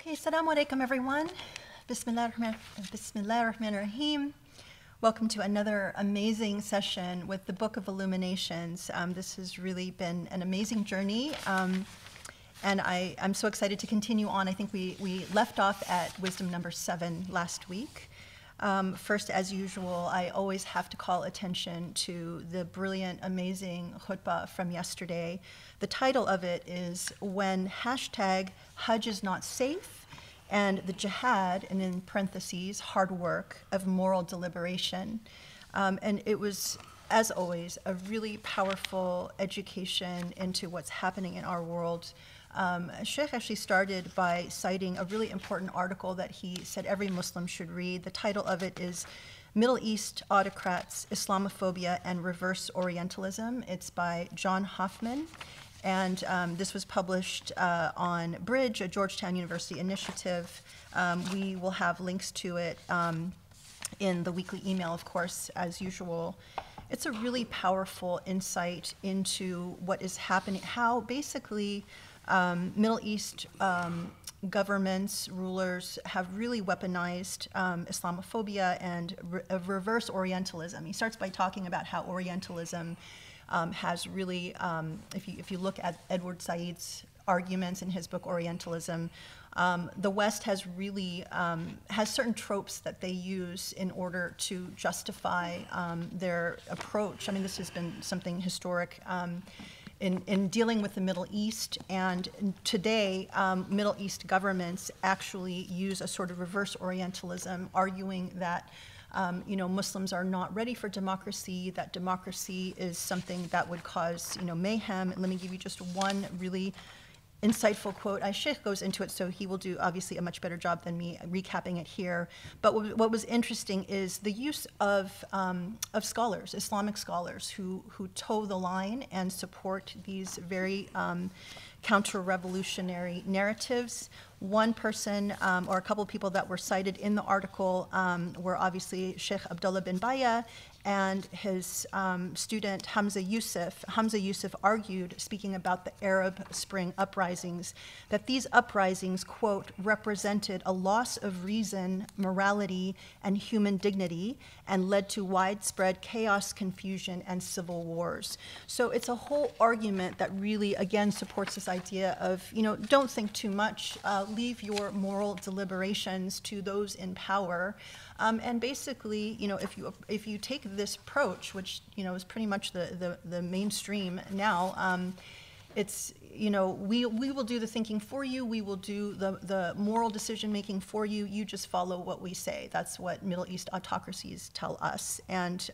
Okay, Assalamu alaikum everyone. Bismillah ar-Rahman ar-Rahim. Welcome to another amazing session with the Book of Illuminations. This has really been an amazing journey, and I'm so excited to continue on. I think we left off at wisdom number 7 last week. First, as usual, I always have to call attention to the brilliant, amazing khutbah from yesterday. The title of it is When #Hajj is Not Safe, and the Jihad, and in parentheses, hard work of moral deliberation. And it was, as always, a really powerful education into what's happening in our world. Sheikh actually started by citing a really important article that he said every Muslim should read. The title of it is Middle East Autocrats, Islamophobia, and Reverse Orientalism. It's by John Hoffman. And this was published on Bridge, a Georgetown University initiative. We will have links to it in the weekly email, of course, as usual. It's a really powerful insight into what is happening, how basically Middle East governments, rulers have really weaponized Islamophobia and reverse Orientalism. He starts by talking about how Orientalism has really, if you look at Edward Said's arguments in his book Orientalism, the West has really has certain tropes that they use in order to justify their approach. I mean, this has been something historic in dealing with the Middle East, and today Middle East governments actually use a sort of reverse Orientalism, arguing that Muslims are not ready for democracy, that democracy is something that would cause, mayhem. And let me give you just one really insightful quote. Sheikh goes into it, so he will do obviously a much better job than me recapping it here. But what was interesting is the use of scholars, Islamic scholars, who toe the line and support these very counter-revolutionary narratives. One person or a couple of people that were cited in the article were obviously Sheikh Abdullah bin Baya and his student Hamza Yusuf. Hamza Yusuf argued, speaking about the Arab Spring uprisings, that these uprisings, quote, represented a loss of reason, morality, and human dignity, and led to widespread chaos, confusion, and civil wars. So it's a whole argument that really, again, supports this idea of, don't think too much, leave your moral deliberations to those in power. And basically, if you take this approach, which is pretty much the mainstream now, it's we will do the thinking for you, we will do the moral decision making for you. You just follow what we say. That's what Middle East autocracies tell us, and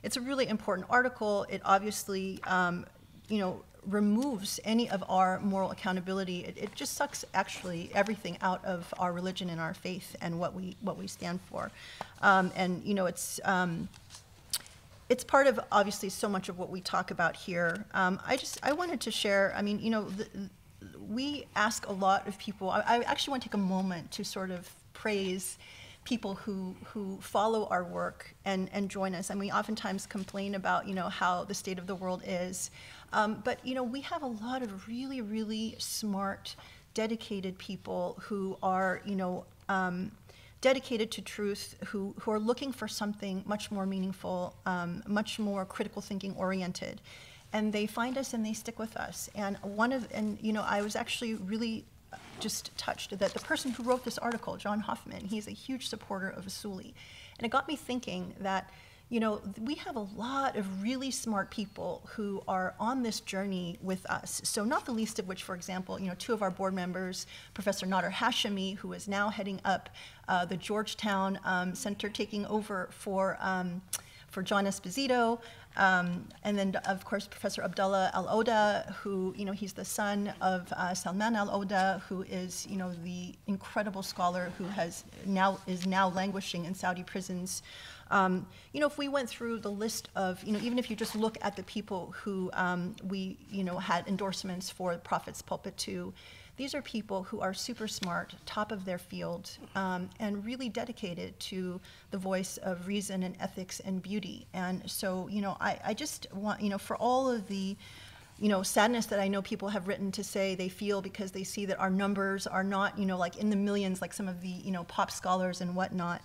it's a really important article. It obviously removes any of our moral accountability. It just sucks actually everything out of our religion and our faith and what we stand for. It's part of obviously so much of what we talk about here. I wanted to share. I mean, we ask a lot of people. I actually want to take a moment to sort of praise people who follow our work and join us. And we oftentimes complain about how the state of the world is. But we have a lot of really, really smart, dedicated people who are dedicated to truth, who are looking for something much more meaningful, much more critical thinking oriented, and they find us and they stick with us. And I was actually really just touched that the person who wrote this article, John Hoffman, he's a huge supporter of Usuli, and it got me thinking that we have a lot of really smart people who are on this journey with us. So not the least of which, for example, 2 of our board members, Professor Nader Hashemi, who is now heading up the Georgetown Center, taking over for John Esposito, and then, of course, Professor Abdullah Al-Oda, who, he's the son of Salman Al-Oda, who is, the incredible scholar who is now languishing in Saudi prisons. If we went through the list of, even if you just look at the people who we, had endorsements for the Prophet's Pulpit too, these are people who are super smart, top of their field, and really dedicated to the voice of reason and ethics and beauty. And so, I just want, for all of the sadness that I know people have written to say they feel because they see that our numbers are not, like in the millions, like some of the, pop scholars and whatnot.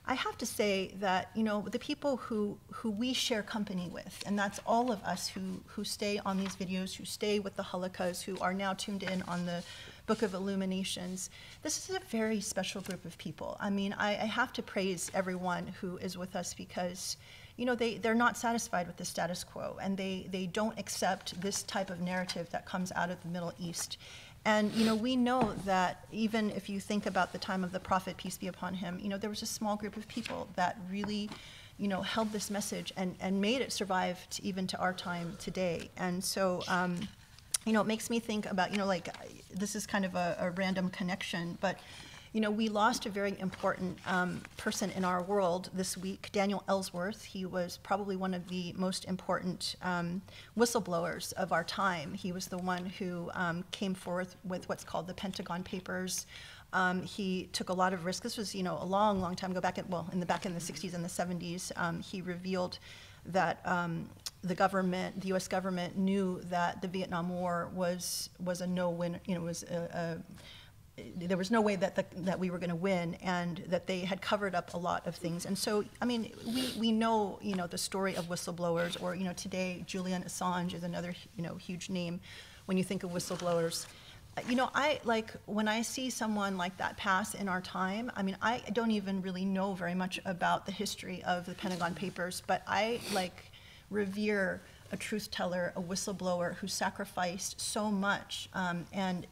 I have to say that, the people who we share company with, and that's all of us who stay on these videos, who stay with the halakas, who are now tuned in on the Book of Illuminations, this is a very special group of people. I mean, I have to praise everyone who is with us because, they're not satisfied with the status quo, and they don't accept this type of narrative that comes out of the Middle East. And, we know that even if you think about the time of the Prophet, peace be upon him, there was a small group of people that really, held this message and made it survive even to our time today. And so, it makes me think about, this is kind of a random connection, but, we lost a very important person in our world this week, Daniel Ellsworth. He was probably one of the most important whistleblowers of our time. He was the one who came forth with what's called the Pentagon Papers. He took a lot of risks. This was, a long, long time ago, back in the 60s and the 70s. He revealed that the U.S. government knew that the Vietnam War was a no-win. There was no way that we were going to win, and that they had covered up a lot of things. And so, I mean, we know, the story of whistleblowers, or, today Julian Assange is another, huge name when you think of whistleblowers. When I see someone like that pass in our time, I mean, I don't even really know very much about the history of the Pentagon Papers, but I, revere a truth teller, a whistleblower who sacrificed so much. And,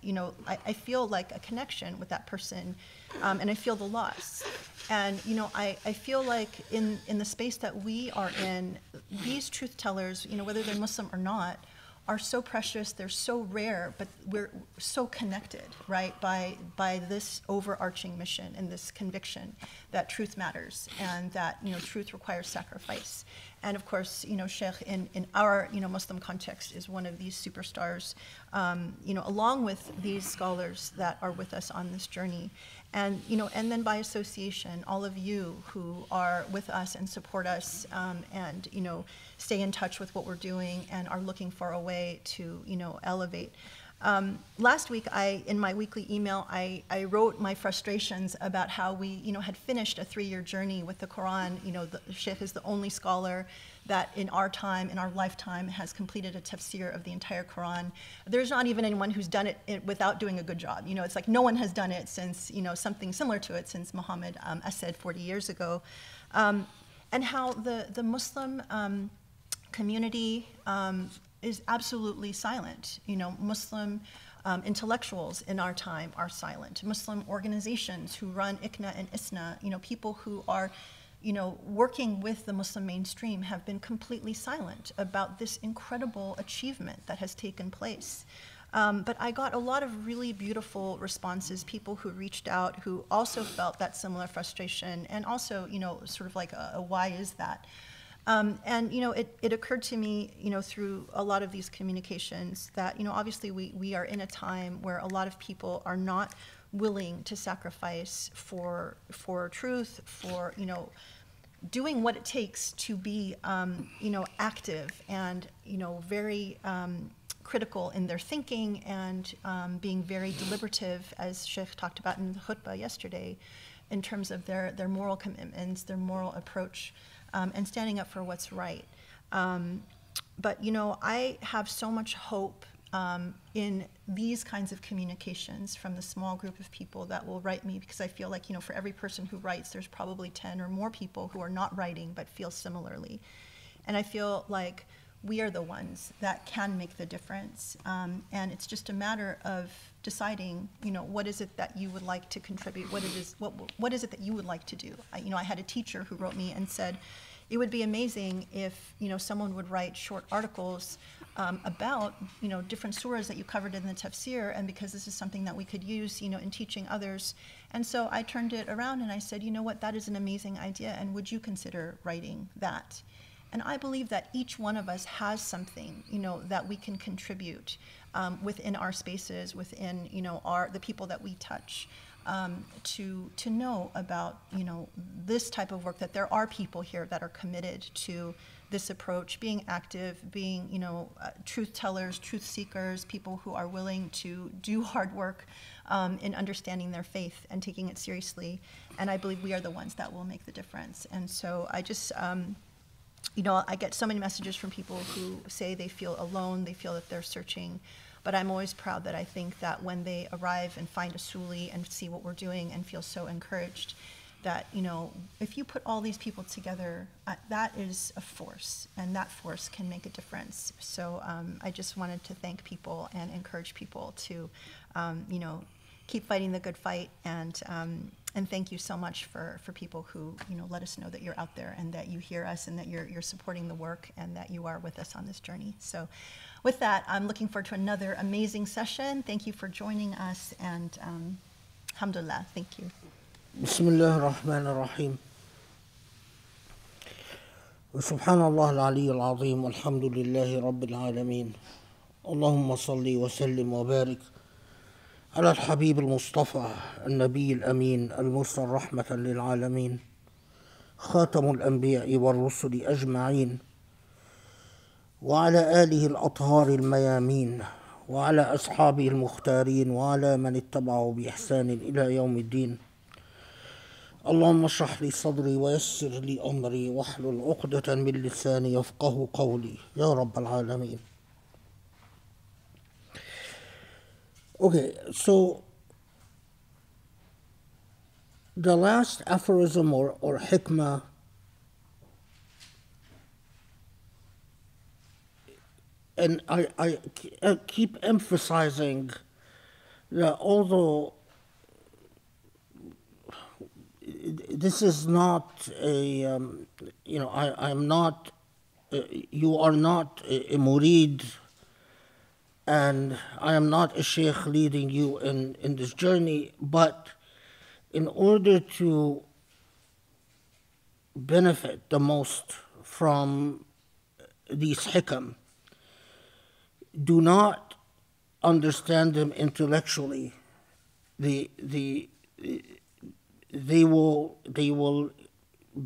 I feel like a connection with that person, and I feel the loss. And, I feel like in the space that we are in, these truth tellers, whether they're Muslim or not, are so precious, they're so rare, but we're so connected, right, by this overarching mission and this conviction that truth matters, and that, truth requires sacrifice. And of course, Sheikh in our, Muslim context is one of these superstars, along with these scholars that are with us on this journey. And, and then by association, all of you who are with us and support us, and, stay in touch with what we're doing and are looking for a way to, elevate. Last week, in my weekly email, I wrote my frustrations about how we, had finished a 3-year journey with the Quran. The Sheikh is the only scholar that in our time, in our lifetime, has completed a tafsir of the entire Quran. There's not even anyone who's done it without doing a good job. It's like no one has done it since, something similar to it since Muhammad said 40 years ago. And how the Muslim community is absolutely silent. Muslim intellectuals in our time are silent. Muslim organizations who run ICNA and ISNA, people who are, working with the Muslim mainstream have been completely silent about this incredible achievement that has taken place. But I got a lot of really beautiful responses, people who reached out who also felt that similar frustration, and also, sort of like a why is that? And, it occurred to me, through a lot of these communications that, obviously we are in a time where a lot of people are not willing to sacrifice for truth, for, doing what it takes to be, active and, very critical in their thinking, and being very deliberative, as Sheikh talked about in the khutbah yesterday, in terms of their moral commitments, their moral approach, and standing up for what's right. But, I have so much hope in these kinds of communications from the small group of people that will write me, because I feel like, for every person who writes, there's probably 10 or more people who are not writing but feel similarly. And I feel like we are the ones that can make the difference. And it's just a matter of deciding, what is it that you would like to contribute? What is it that you would like to do? I had a teacher who wrote me and said, it would be amazing if, someone would write short articles about, different surahs that you covered in the tafsir, and because this is something that we could use, in teaching others. And so I turned it around and I said, that is an amazing idea, and would you consider writing that? And I believe that each one of us has something, that we can contribute within our spaces, within, the people that we touch, to know about, this type of work, that there are people here that are committed to this approach, being active, being, truth tellers, truth seekers, people who are willing to do hard work in understanding their faith and taking it seriously. And I believe we are the ones that will make the difference. And so I just, I get so many messages from people who say they feel alone, they feel that they're searching. But I'm always proud that I think that when they arrive and find Usuli and see what we're doing and feel so encouraged, that, if you put all these people together, that is a force, and that force can make a difference. So I just wanted to thank people and encourage people to, keep fighting the good fight, and thank you so much for people who, let us know that you're out there and that you hear us and that you're supporting the work and that you are with us on this journey. So with that, I'm looking forward to another amazing session. Thank you for joining us, and alhamdulillah, thank you. بسم الله الرحمن الرحيم وسبحان الله العلي العظيم والحمد لله رب العالمين اللهم صل وسلم وبارك على الحبيب المصطفى النبي الأمين المرسل رحمة للعالمين خاتم الأنبياء والرسل أجمعين وعلى آله الأطهار الميامين وعلى أصحابه المختارين وعلى من اتبعه بإحسان إلى يوم الدين اللهم اشرح لي صدري ويسر لي أمري واحلل عقدة من لساني يفقه قولي يا رب العالمين. Okay, so the last aphorism or hikmah and I keep emphasizing that although this is not a, I'm not, you are not a murid, and I am not a sheikh leading you in this journey, but in order to benefit the most from these hikam, do not understand them intellectually. They will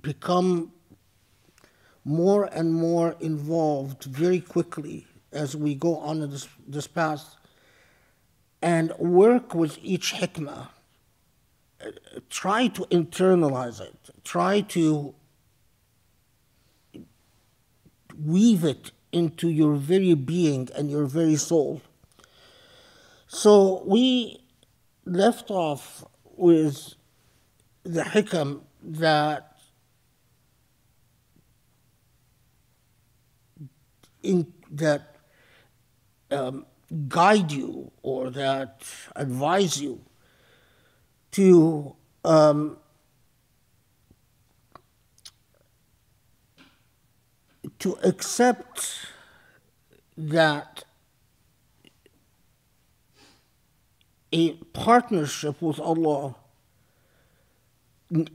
become more and more involved very quickly as we go on in this path, and work with each hikmah. Try to internalize it. Try to weave it into your very being and your very soul. So we left off with the hikam that guide you or that advise you to accept that a partnership with Allah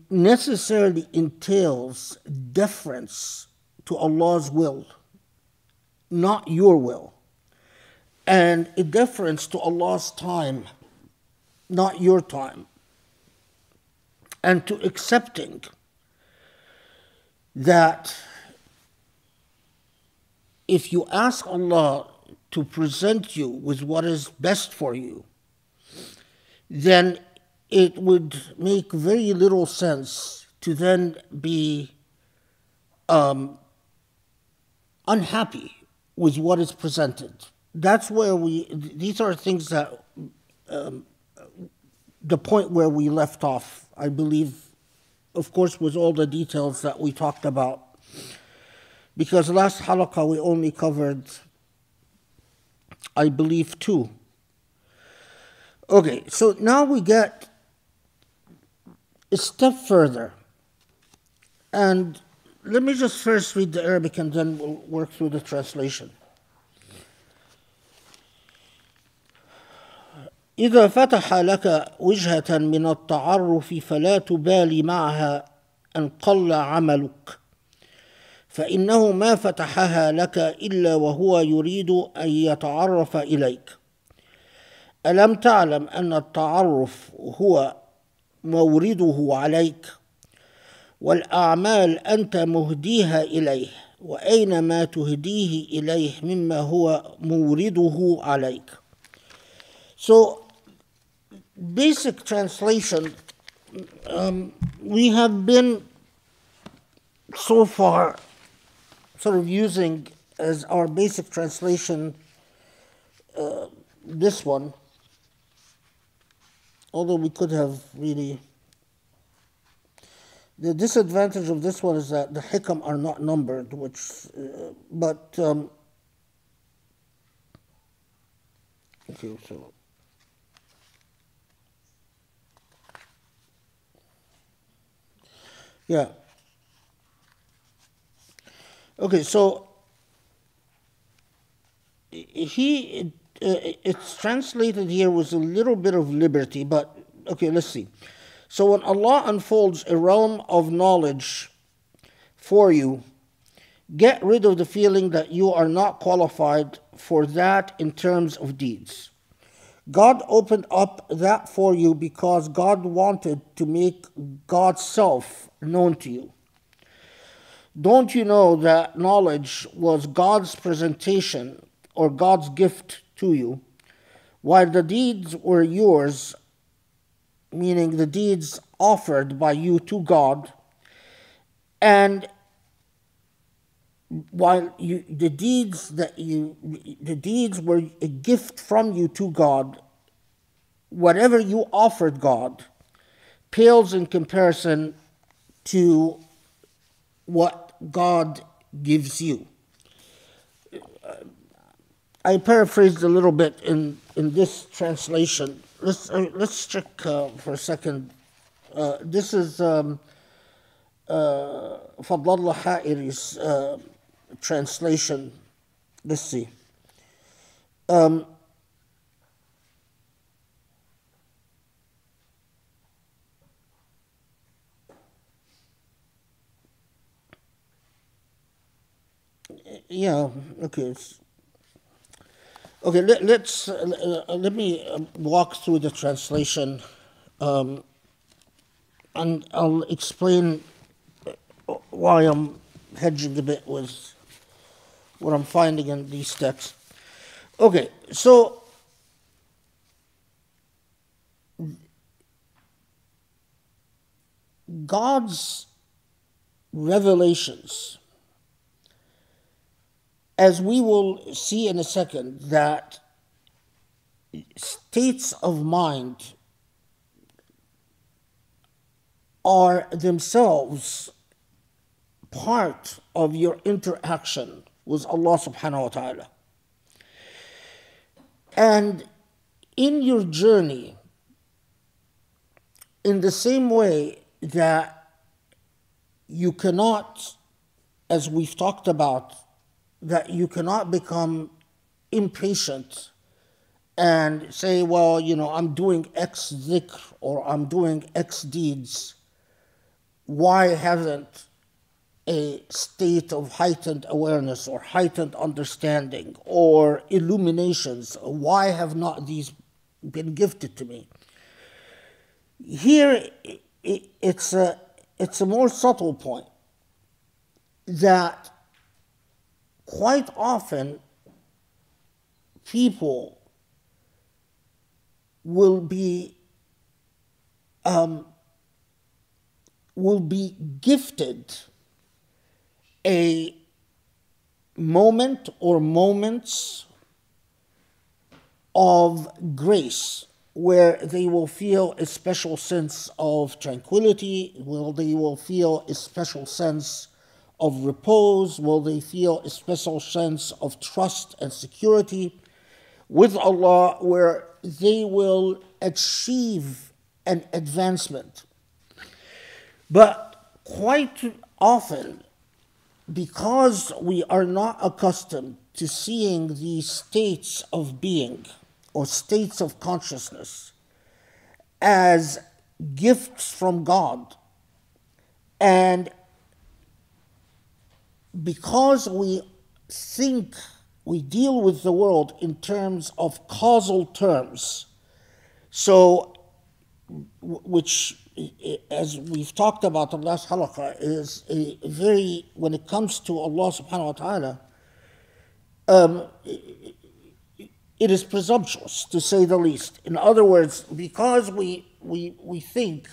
necessarily entails deference to Allah's will, not your will, and a deference to Allah's time, not your time, and to accepting that if you ask Allah to present you with what is best for you, then it would make very little sense to then be unhappy with what is presented. That's where these are things that, the point where we left off, I believe, of course, with all the details that we talked about. Because last halaqah we only covered, I believe, 2. Okay, so now we get a step further. And let me just first read the Arabic and then we'll work through the translation. إذا فتح لك وجهة من التعرف فلا تبالي معها أن قل عملك فإنه ما فتحها لك إلا وهو يريد أن يتعرف إليك. ألم تعلم أن التعرف هو مورده عليك والأعمال أنت مهديها إليه وأين ما تهديه إليه مما هو مورده عليك. So, basic translation, we have been so far sort of using as our basic translation this one, although we could have really. The disadvantage of this one is that the Hikam are not numbered, which, okay, so. Yeah. Okay, so it's translated here with a little bit of liberty, but okay, let's see. So when Allah unfolds a realm of knowledge for you, get rid of the feeling that you are not qualified for that in terms of deeds. God opened up that for you because God wanted to make God's self known to you. Don't you know that knowledge was God's presentation or God's gift to you, while the deeds were yours, meaning the deeds offered by you to God, and while the deeds were a gift from you to God, whatever you offered God pales in comparison to what God gives you. I paraphrased a little bit in this translation. Let's check for a second. This is Fadlallah Ha'iri's translation. Let's see. Yeah, okay. Okay, let me walk through the translation, and I'll explain why I'm hedging a bit with what I'm finding in these texts. Okay, so God's revelations, as we will see in a second, that states of mind are themselves part of your interaction with Allah subhanahu wa ta'ala. And in your journey, in the same way that you cannot, as we've talked about, that you cannot become impatient and say, well, I'm doing X dhikr or I'm doing X deeds. Why hasn't a state of heightened awareness or heightened understanding or illuminations, why have not these been gifted to me? Here, it's a more subtle point that quite often people will be gifted a moment or moments of grace where they will feel a special sense of tranquility, they will feel a special sense of repose, will they feel a special sense of trust and security with Allah, where they will achieve an advancement. But quite often, because we are not accustomed to seeing these states of being or states of consciousness as gifts from God, and because we deal with the world in terms of causal terms, so which as we've talked about in the last halaqah, is a very, when it comes to Allah subhanahu wa ta'ala, it is presumptuous, to say the least. In other words, because we think,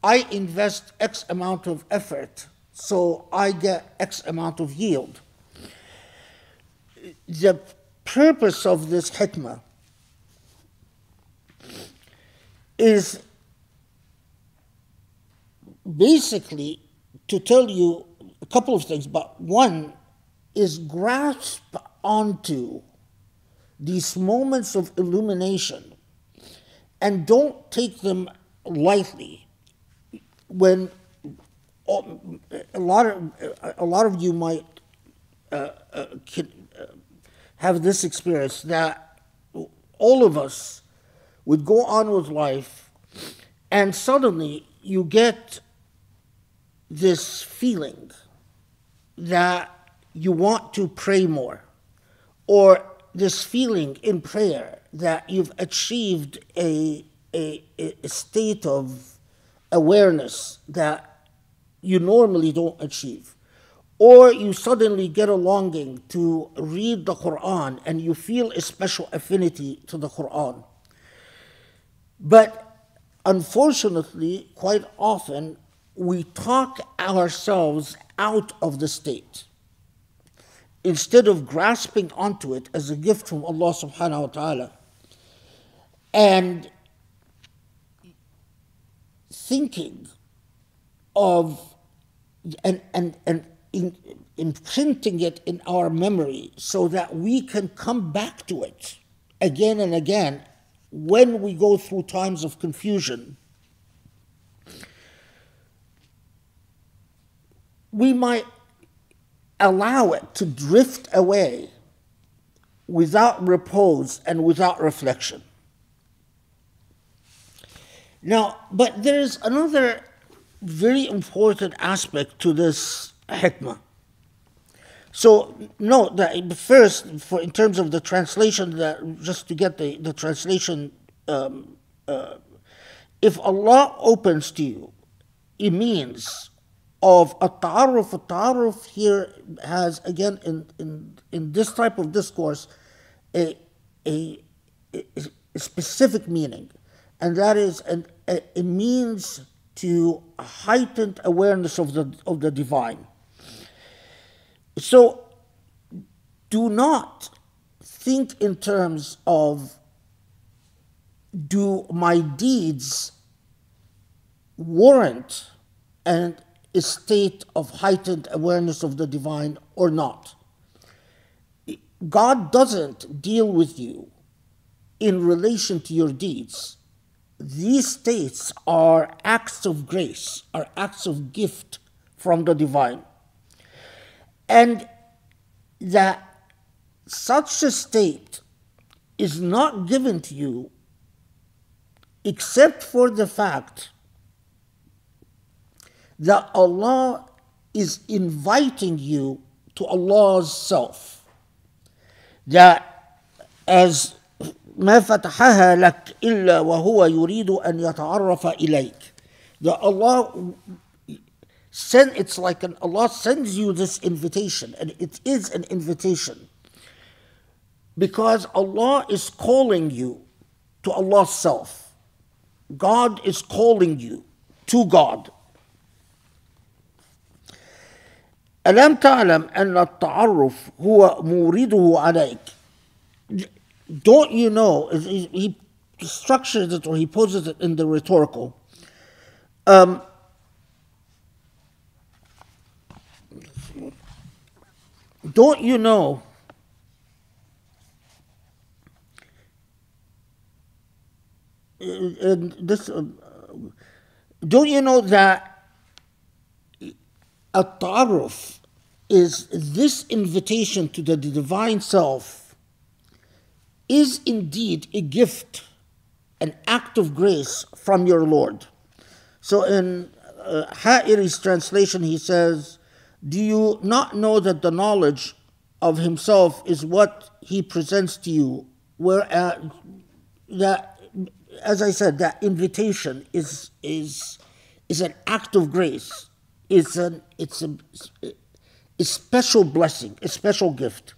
I invest X amount of effort, so I get X amount of yield. The purpose of this hikmah is basically to tell you a couple of things, but one is grasp onto these moments of illumination and don't take them lightly. When a lot of you might have this experience, that all of us would go on with life and suddenly you get this feeling that you want to pray more, or this feeling in prayer that you've achieved a state of awareness that you normally don't achieve. Or you suddenly get a longing to read the Quran and you feel a special affinity to the Quran. But unfortunately, quite often, we talk ourselves out of the state instead of grasping onto it as a gift from Allah subhanahu wa ta'ala and thinking of and imprinting it in our memory so that we can come back to it again and again when we go through times of confusion. We might allow it to drift away without repose and without reflection. Now, but there's another very important aspect to this hikmah. So note that first, in terms of the translation, that just to get the translation, if Allah opens to you, it means of a ta'aruf. A ta'aruf here has, again, in this type of discourse, a specific meaning, and that is a means to a heightened awareness of the divine. So do not think in terms of, do my deeds warrant a state of heightened awareness of the divine or not? God doesn't deal with you in relation to your deeds. These states are acts of grace, are acts of gift from the divine. And that such a state is not given to you except for the fact that Allah is inviting you to Allah's self. That as ما فتحها لك إلا وهو يريد أن يتعرف إليك. That Allah it's like Allah sends you this invitation, and it is an invitation because Allah is calling you to Allah's self. God is calling you to God. ألم تعلم أن التعرف هو مورده عليك. Don't you know, he structures it, or he poses it in the rhetorical. Don't you know don't you know that at-ta'aruf is this invitation to the divine self is indeed a gift, an act of grace from your Lord. So in Ha'iri's translation, he says, do you not know that the knowledge of himself is what he presents to you? Whereas that, as I said, that invitation is is an act of grace. It's a special blessing, a special gift.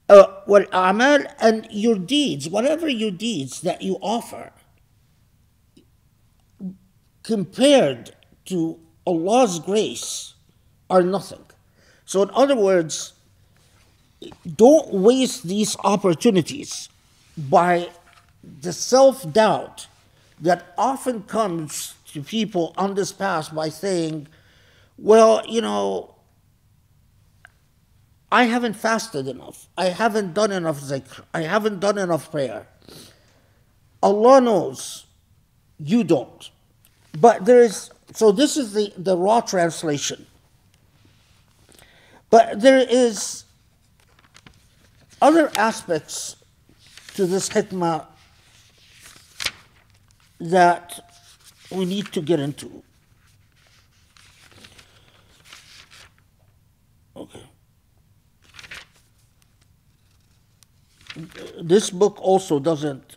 Amal, and your deeds, whatever your deeds that you offer, compared to Allah's grace, are nothing. So in other words, don't waste these opportunities by the self-doubt that often comes to people on this path by saying, well, I haven't fasted enough. I haven't done enough zikr. I haven't done enough prayer. Allah knows you don't. But so this is the raw translation. But there is other aspects to this hikmah that we need to get into. Okay. This book also doesn't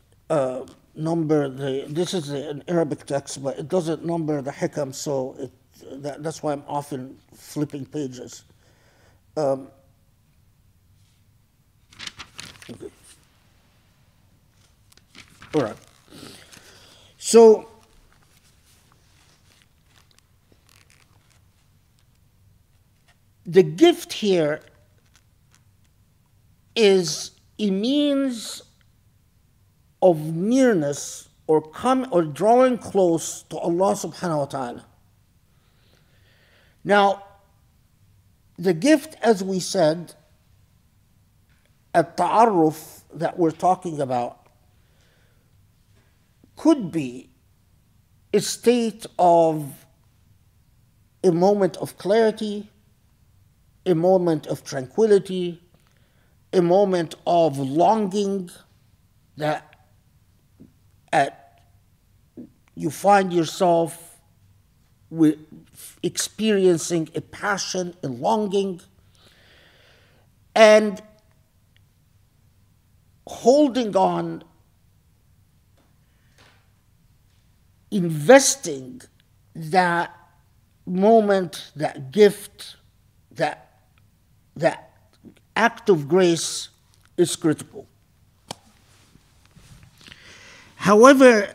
number this is an Arabic text, but it doesn't number the hikam, so that's why I'm often flipping pages. Okay. All right. So, the gift here is a means of nearness or drawing close to Allah subhanahu wa ta'ala. Now, the gift, as we said, at-ta'arruf that we're talking about, could be a state of a moment of clarity, a moment of tranquility, a moment of longing that you find yourself experiencing a passion, a longing, and holding on, investing that moment, that gift, that act of grace is critical. However,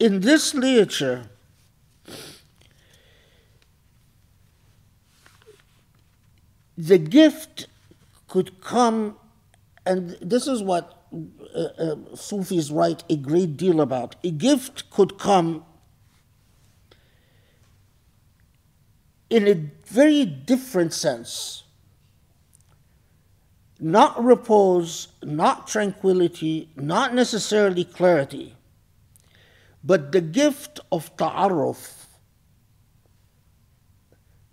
in this literature, the gift could come, and this is what Sufis write a great deal about. A gift could come in a very different sense. Not repose, not tranquility, not necessarily clarity, but the gift of ta'arruf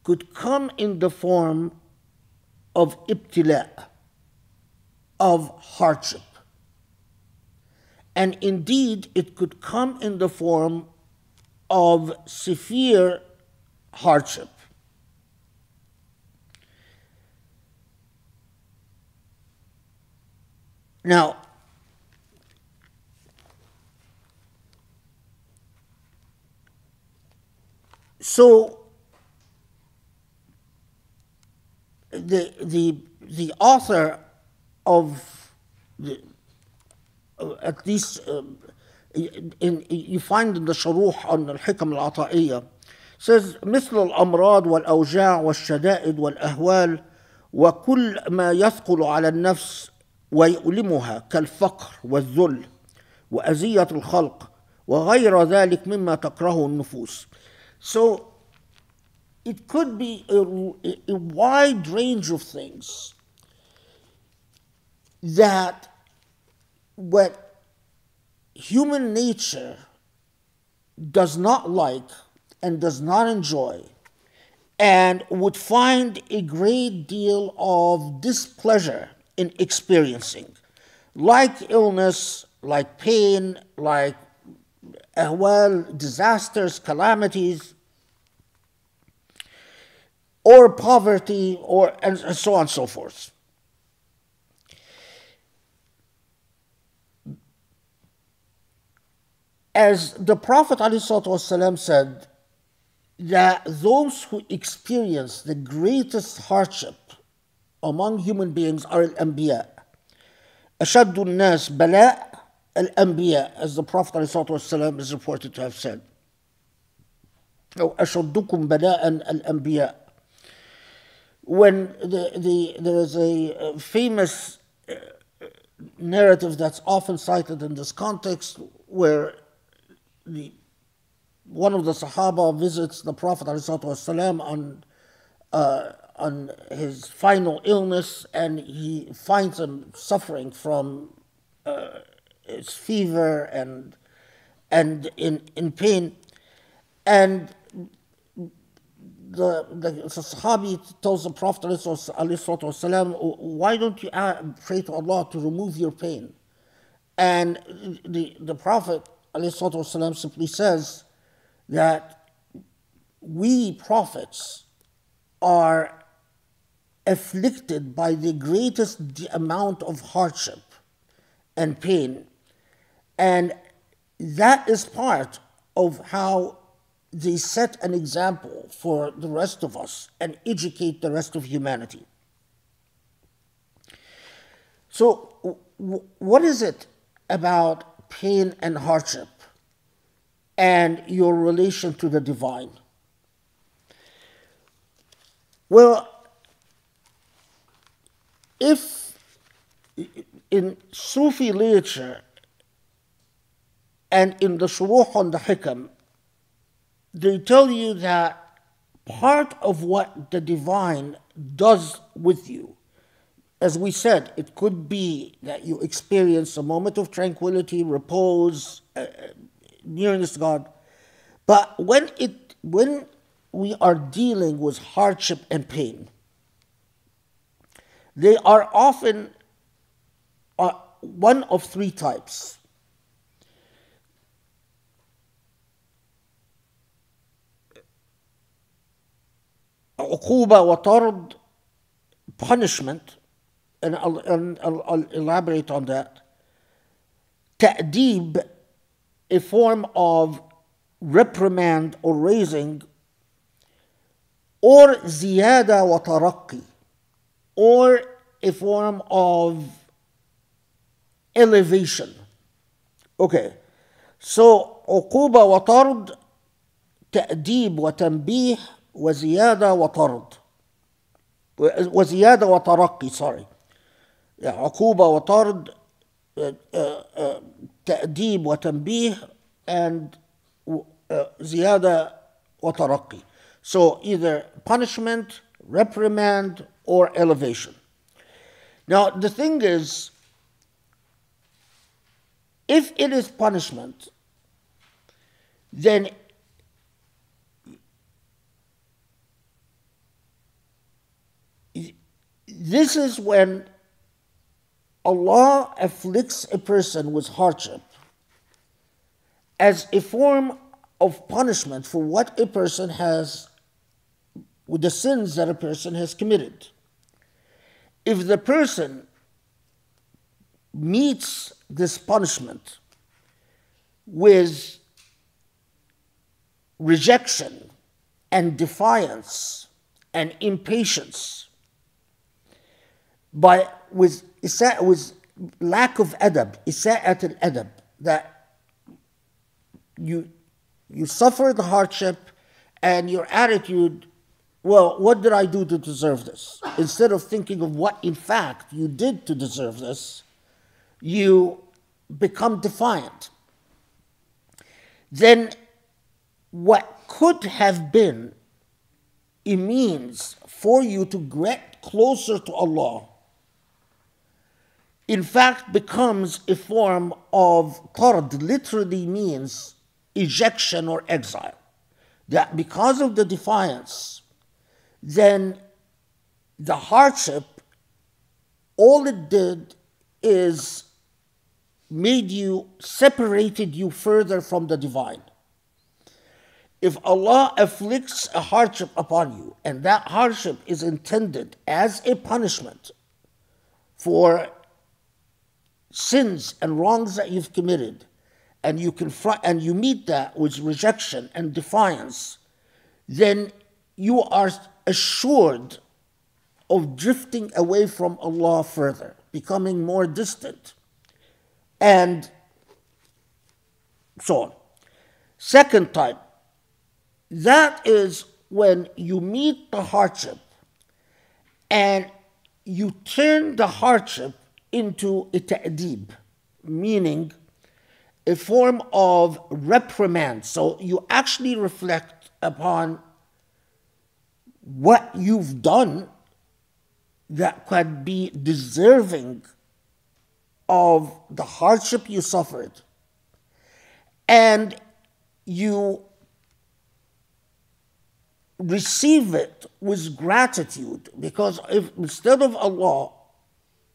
could come in the form of ibtila, of hardship. And indeed, it could come in the form of severe hardship. Now, so the author of at least you find in the شروح on الحكم العطائية says مثل الأمراض والأوجاع والشدائد والأهوال وكل ما يثقل على النفس ويؤلمها كالفقر والذل وأذية الخلق وغير ذلك مما تكرهه النفوس. So it could be a wide range of things that what human nature does not like and does not enjoy and would find a great deal of displeasure in experiencing, like illness, like pain, like disasters, calamities, or poverty, and so on and so forth. as the Prophet ﷺ said, that those who experience the greatest hardship among human beings are al-anbiya. أشد الناس بلاء الأنبياء, as the Prophet ﷺ is reported to have said. أو أشدكم بلاء الأنبياء. When there is a famous narrative that's often cited in this context, where one of the Sahaba visits the Prophet ﷺ on his final illness, and he finds him suffering from his fever and in pain, and the Sahabi tells the Prophet ﷺ, why don't you pray to Allah to remove your pain? And the Prophet ﷺ simply says that we prophets are afflicted by the greatest amount of hardship and pain, and that is part of how they set an example for the rest of us and educate the rest of humanity. So, what is it about pain and hardship and your relation to the divine? Well, if in Sufi literature and in the Shuruh on the Hikam, they tell you that part of what the divine does with you, as we said, it could be that you experience a moment of tranquility, repose, nearness to God. But when we are dealing with hardship and pain, they are often one of three types. عقوبة وطرد, punishment, and I'll elaborate on that. تأديب, a form of reprimand or raising, or زيادة وترقي, or a form of elevation. Okay, so عقوبة وطرد, تأديب وتنبيه, وزيادة وطرد, وزيادة وترقي, sorry. عقوبة وطرد, تأديب وتنبيه, and زيادة وترقي. So either punishment, reprimand, or elevation. Now the thing is, if it is punishment, then this is when Allah afflicts a person with hardship as a form of punishment for what a person has, with the sins that a person has committed. If the person meets this punishment with rejection and defiance and impatience, with lack of adab, isa'at al-adab, that you suffer the hardship and your attitude, well, what did I do to deserve this? Instead of thinking of what in fact you did to deserve this, you become defiant. Then what could have been a means for you to get closer to Allah, in fact becomes a form of tard, literally means ejection or exile. That because of the defiance, then the hardship, all it did is separated you further from the divine. If Allah afflicts a hardship upon you, and that hardship is intended as a punishment for sins and wrongs that you've committed, and you confront and you meet that with rejection and defiance, then you are assured of drifting away from Allah further, becoming more distant, and so on. Second type, that is when you meet the hardship and you turn the hardship into a ta'deeb, meaning a form of reprimand. So you actually reflect upon what you've done that could be deserving of the hardship you suffered, and you receive it with gratitude, because if instead of Allah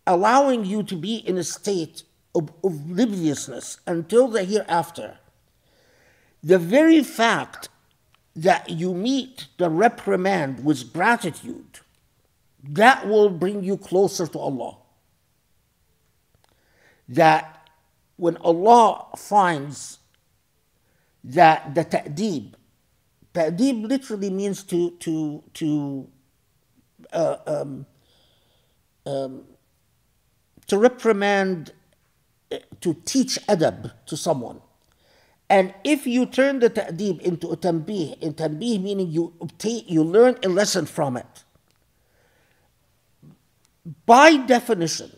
allowing you to be in a state of obliviousness until the hereafter, the very fact that you meet the reprimand with gratitude, that will bring you closer to Allah. That when Allah finds that the ta'deeb literally means to reprimand, to teach adab to someone. And if you turn the ta'deeb into a tanbih, in tanbih meaning you learn a lesson from it, by definition,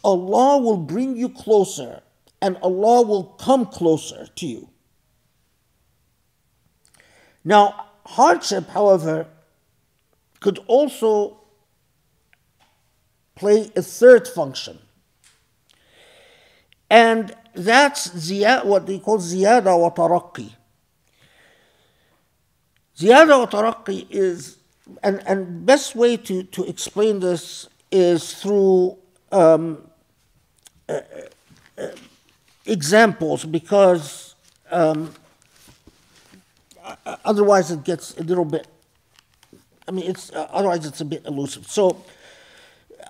Allah will bring you closer and Allah will come closer to you. Now, hardship, however, could also play a third function. And that's what they call ziyada wa taraqi. Ziyada wa taraqi is, and best way to explain this is through examples, because otherwise it gets a little bit, otherwise it's a bit elusive. So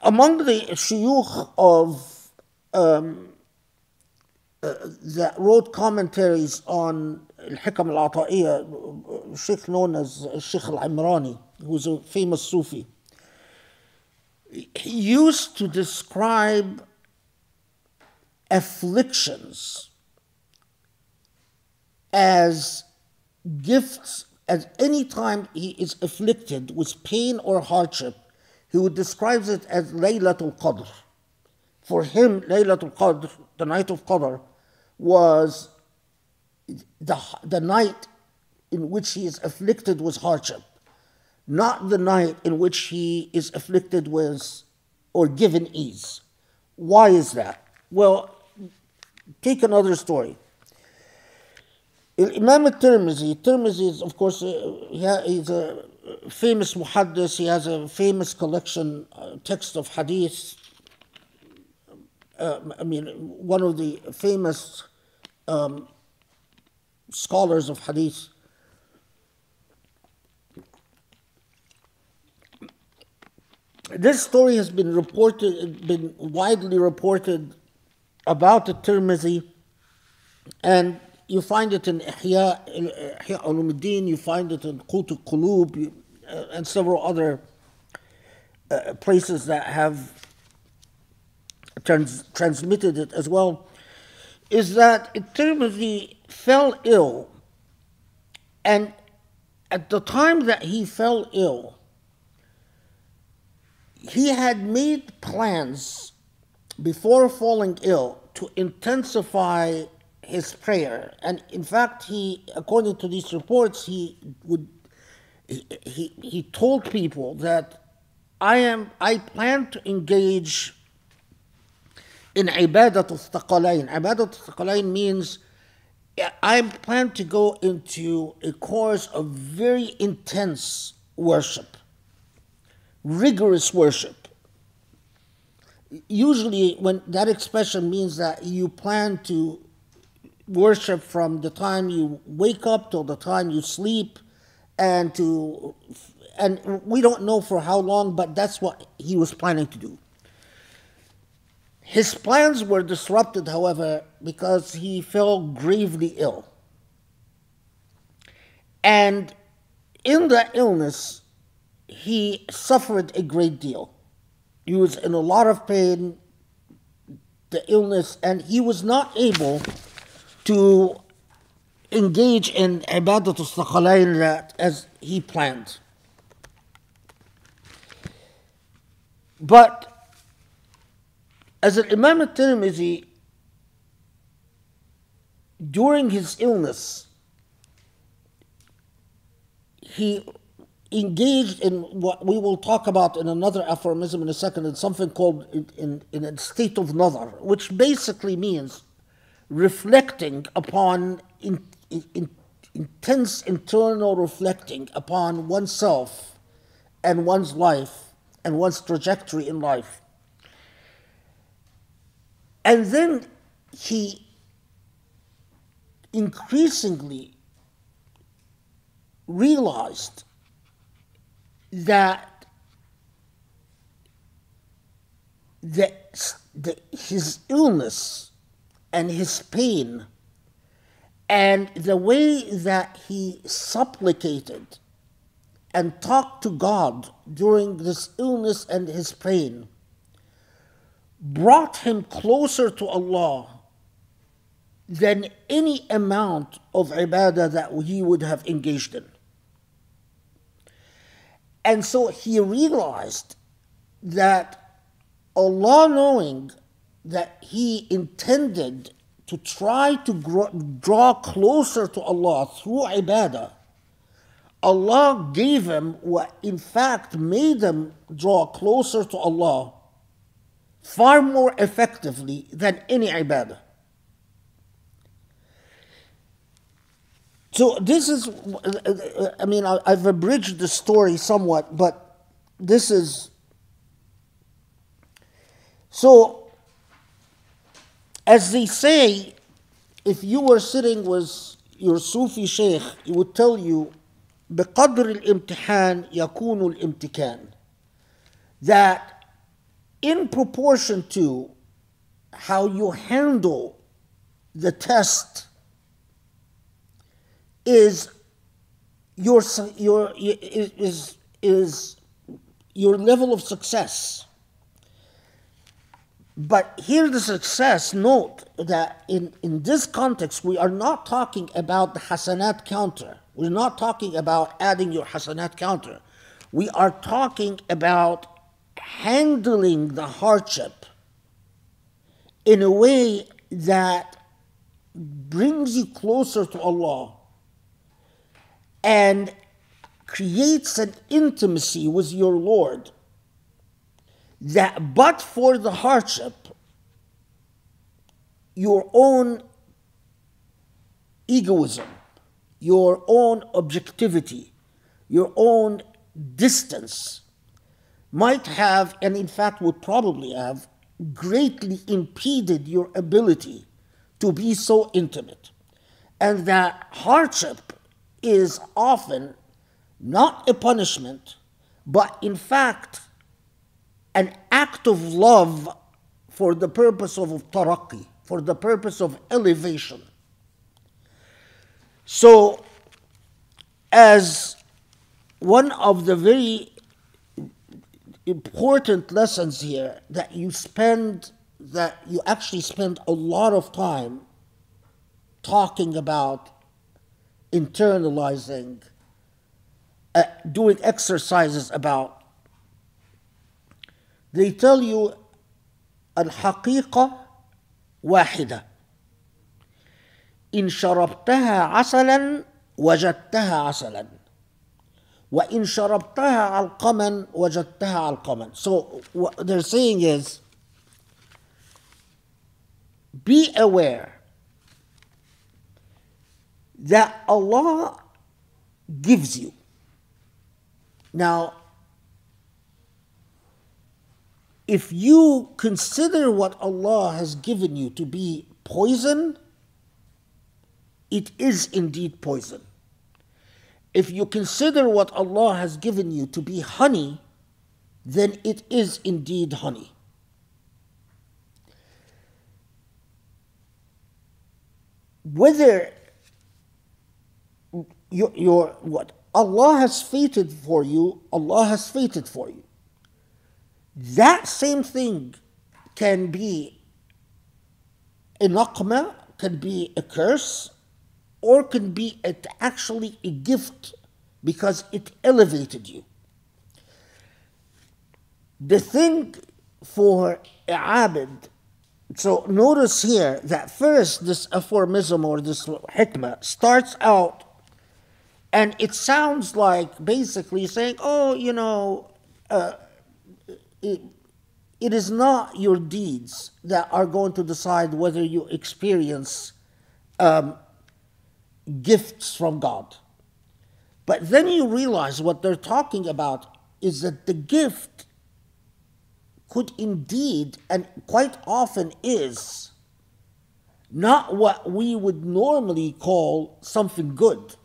among the shuyukh of that wrote commentaries on Hikam al-Ata'iyya, a sheikh known as Sheikh al-Imrani, who was a famous Sufi, he used to describe afflictions as gifts. At any time he is afflicted with pain or hardship, he would describe it as Laylatul Qadr. For him, Laylatul Qadr, the night of Qadr, was the night in which he is afflicted with hardship, not the night in which he is afflicted with or given ease. Why is that? Well, take another story. Imam al-Tirmidhi is, of course, he's a famous muhaddis. He has a famous collection, text of hadith. One of the famous scholars of hadith. This story has been widely reported about the Tirmidhi, and you find it in Ihya Ulumuddin, you find it in Qut al-Qulub, and several other places that have transmitted it as well, is that Tirmidhi fell ill, and at the time that he fell ill, he had made plans before falling ill to intensify his prayer. And in fact, according to these reports, he told people that I plan to engage in ibadat al-thaqalain. Ibadat al-thaqalain means I plan to go into a course of very intense worship, rigorous worship. Usually when that expression means that you plan to worship from the time you wake up till the time you sleep, and we don't know for how long, but that's what he was planning to do. His plans were disrupted, however, because he fell gravely ill. And in that illness, he suffered a great deal. He was in a lot of pain, the illness, and he was not able to engage in ibadat al-thaqalain as he planned. But as Imam al-Tirmidhi, during his illness, he engaged in what we will talk about in another aphorism in a second, in something called in a state of nazar, which basically means reflecting upon intense internal reflecting upon oneself and one's life and one's trajectory in life. And then he increasingly realized that his illness and his pain and the way that he supplicated and talked to God during this illness and his pain brought him closer to Allah than any amount of ibadah that he would have engaged in. And so he realized that Allah, knowing that he intended to try to draw closer to Allah through ibadah, Allah gave him what in fact made him draw closer to Allah far more effectively than any ibadah. So this is, I mean, I've abridged the story somewhat, but this is, so as they say, if you were sitting with your Sufi sheikh, he would tell you, بقدر الامتحان يكون الامتكان, that in proportion to how you handle the test is your level of success. But here the success, note that in this context we are not talking about the hasanat counter. We're not talking about adding your hasanat counter. We are talking about handling the hardship in a way that brings you closer to Allah and creates an intimacy with your Lord that but for the hardship, your own egoism, your own objectivity, your own distance might have, and in fact would probably have, greatly impeded your ability to be so intimate. And that hardship is often not a punishment, but in fact an act of love for the purpose of taraqi, for the purpose of elevation. So, as one of the very important lessons here, that you actually spend a lot of time talking about internalizing, doing exercises about. They tell you الحقيقة واحدة إن شربتها عسلا وجدتها عسلا وإن شربتها علقما وجدتها علقما. So what they're saying is, be aware that Allah gives you. Now, if you consider what Allah has given you to be poison, it is indeed poison. If you consider what Allah has given you to be honey, then it is indeed honey. whether your what Allah has fated for you, Allah has fated for you. That same thing can be a naqma, can be a curse, or can be actually a gift because it elevated you. The thing for a abid, so notice here that first this aphorism or this hikmah starts out and it sounds like basically saying, oh, it is not your deeds that are going to decide whether you experience gifts from God. But then you realize what they're talking about is that the gift could indeed, and quite often is, not what we would normally call something good,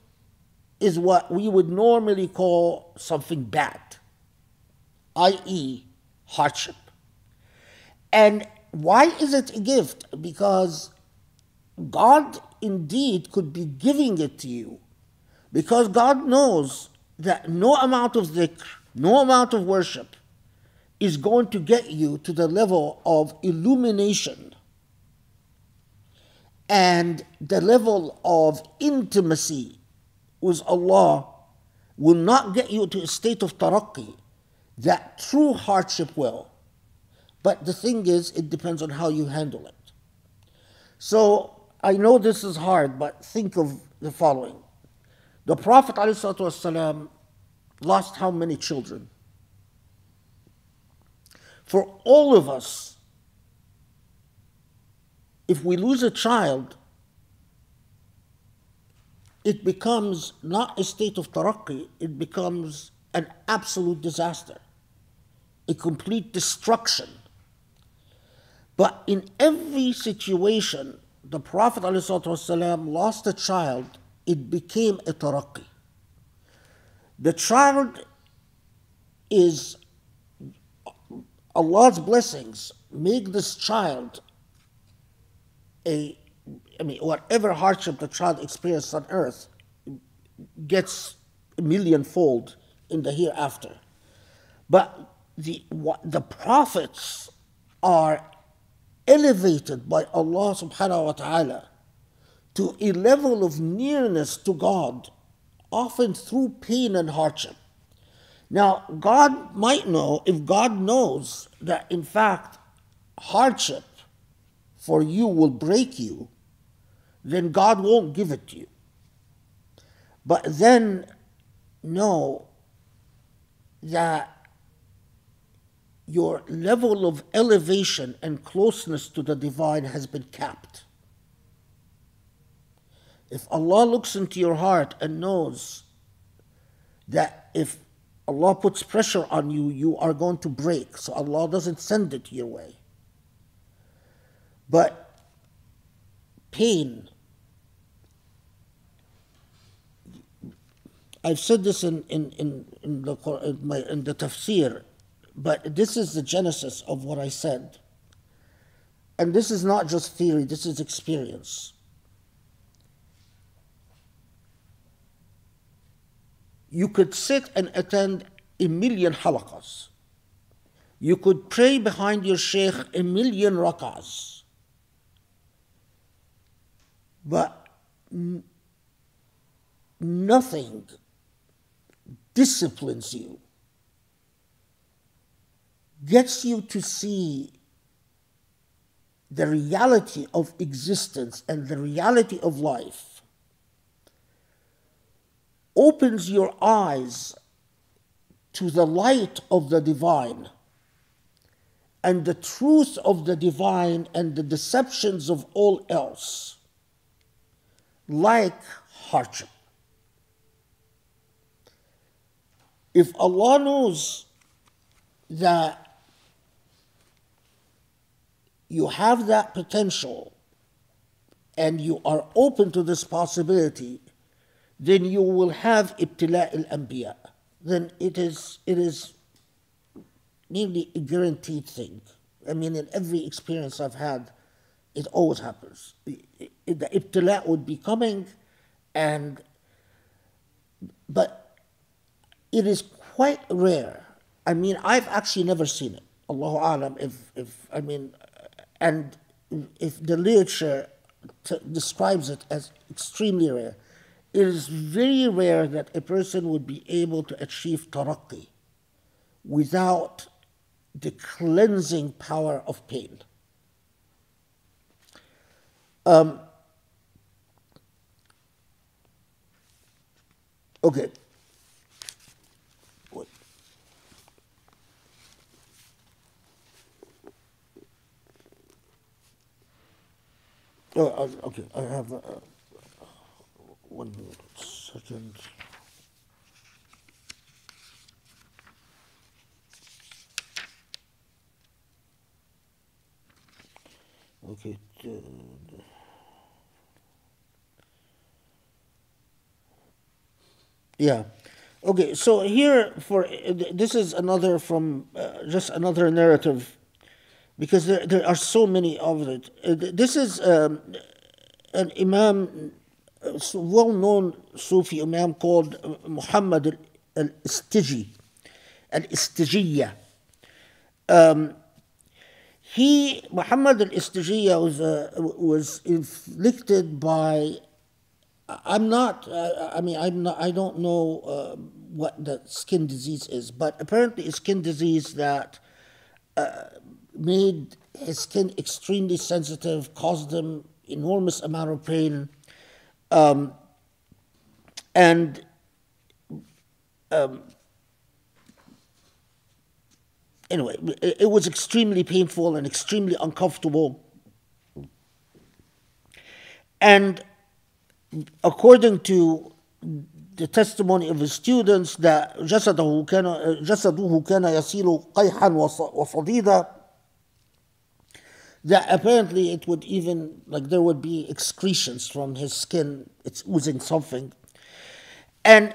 is what we would normally call something bad, i.e., hardship. And why is it a gift? Because God indeed could be giving it to you, because God knows that no amount of dhikr, no amount of worship is going to get you to the level of illumination and the level of intimacy with Allah will not get you to a state of taraqqi that true hardship will. But the thing is, it depends on how you handle it. So I know this is hard, but think of the following. The Prophet ﷺ lost how many children? For all of us, if we lose a child, it becomes not a state of taraqqi, it becomes an absolute disaster, a complete destruction. But in every situation, the Prophet ﷺ lost a child, it became a taraqqi. The child is Allah's blessings make this child whatever hardship the child experienced on earth gets a millionfold in the hereafter. But the prophets are elevated by Allah subhanahu wa ta'ala to a level of nearness to God, often through pain and hardship. Now, God might know, if God knows that in fact hardship for you will break you, then God won't give it to you. But then know that your level of elevation and closeness to the divine has been capped. If Allah looks into your heart and knows that if Allah puts pressure on you, you are going to break, so Allah doesn't send it your way. But pain, I've said this in the tafsir, but this is the genesis of what I said. And this is not just theory, this is experience. You could sit and attend 1,000,000 halaqas. You could pray behind your shaykh 1,000,000 rak'ahs. But nothing disciplines you, gets you to see the reality of existence and the reality of life, opens your eyes to the light of the divine and the truth of the divine and the deceptions of all else, like hardship. If Allah knows that you have that potential and you are open to this possibility, then you will have ibtila' al-anbiya. Then it is nearly a guaranteed thing. I mean, in every experience I've had It always happens. The ibtila would be coming, but it is quite rare. I mean, I've actually never seen it. Allahu alam, and if the literature describes it as extremely rare, it is very rare that a person would be able to achieve taraqi without the cleansing power of pain. Okay. Wait. Oh, okay. I have 1 second. Okay. Yeah. Okay. So here, this is another from just another narrative, because there are so many of it. This is an Imam, well-known Sufi Imam called Muhammad al-Istiji, al-Istijiyya. Muhammad al-Istijiyya was inflicted by. I don't know what the skin disease is, but apparently a skin disease that made his skin extremely sensitive, caused him enormous amount of pain, and anyway, it was extremely painful and extremely uncomfortable. And according to the testimony of his students, that جسده كان يسيل قيحا وصديدا, that apparently it would even, like, there would be excretions from his skin, it's oozing something, and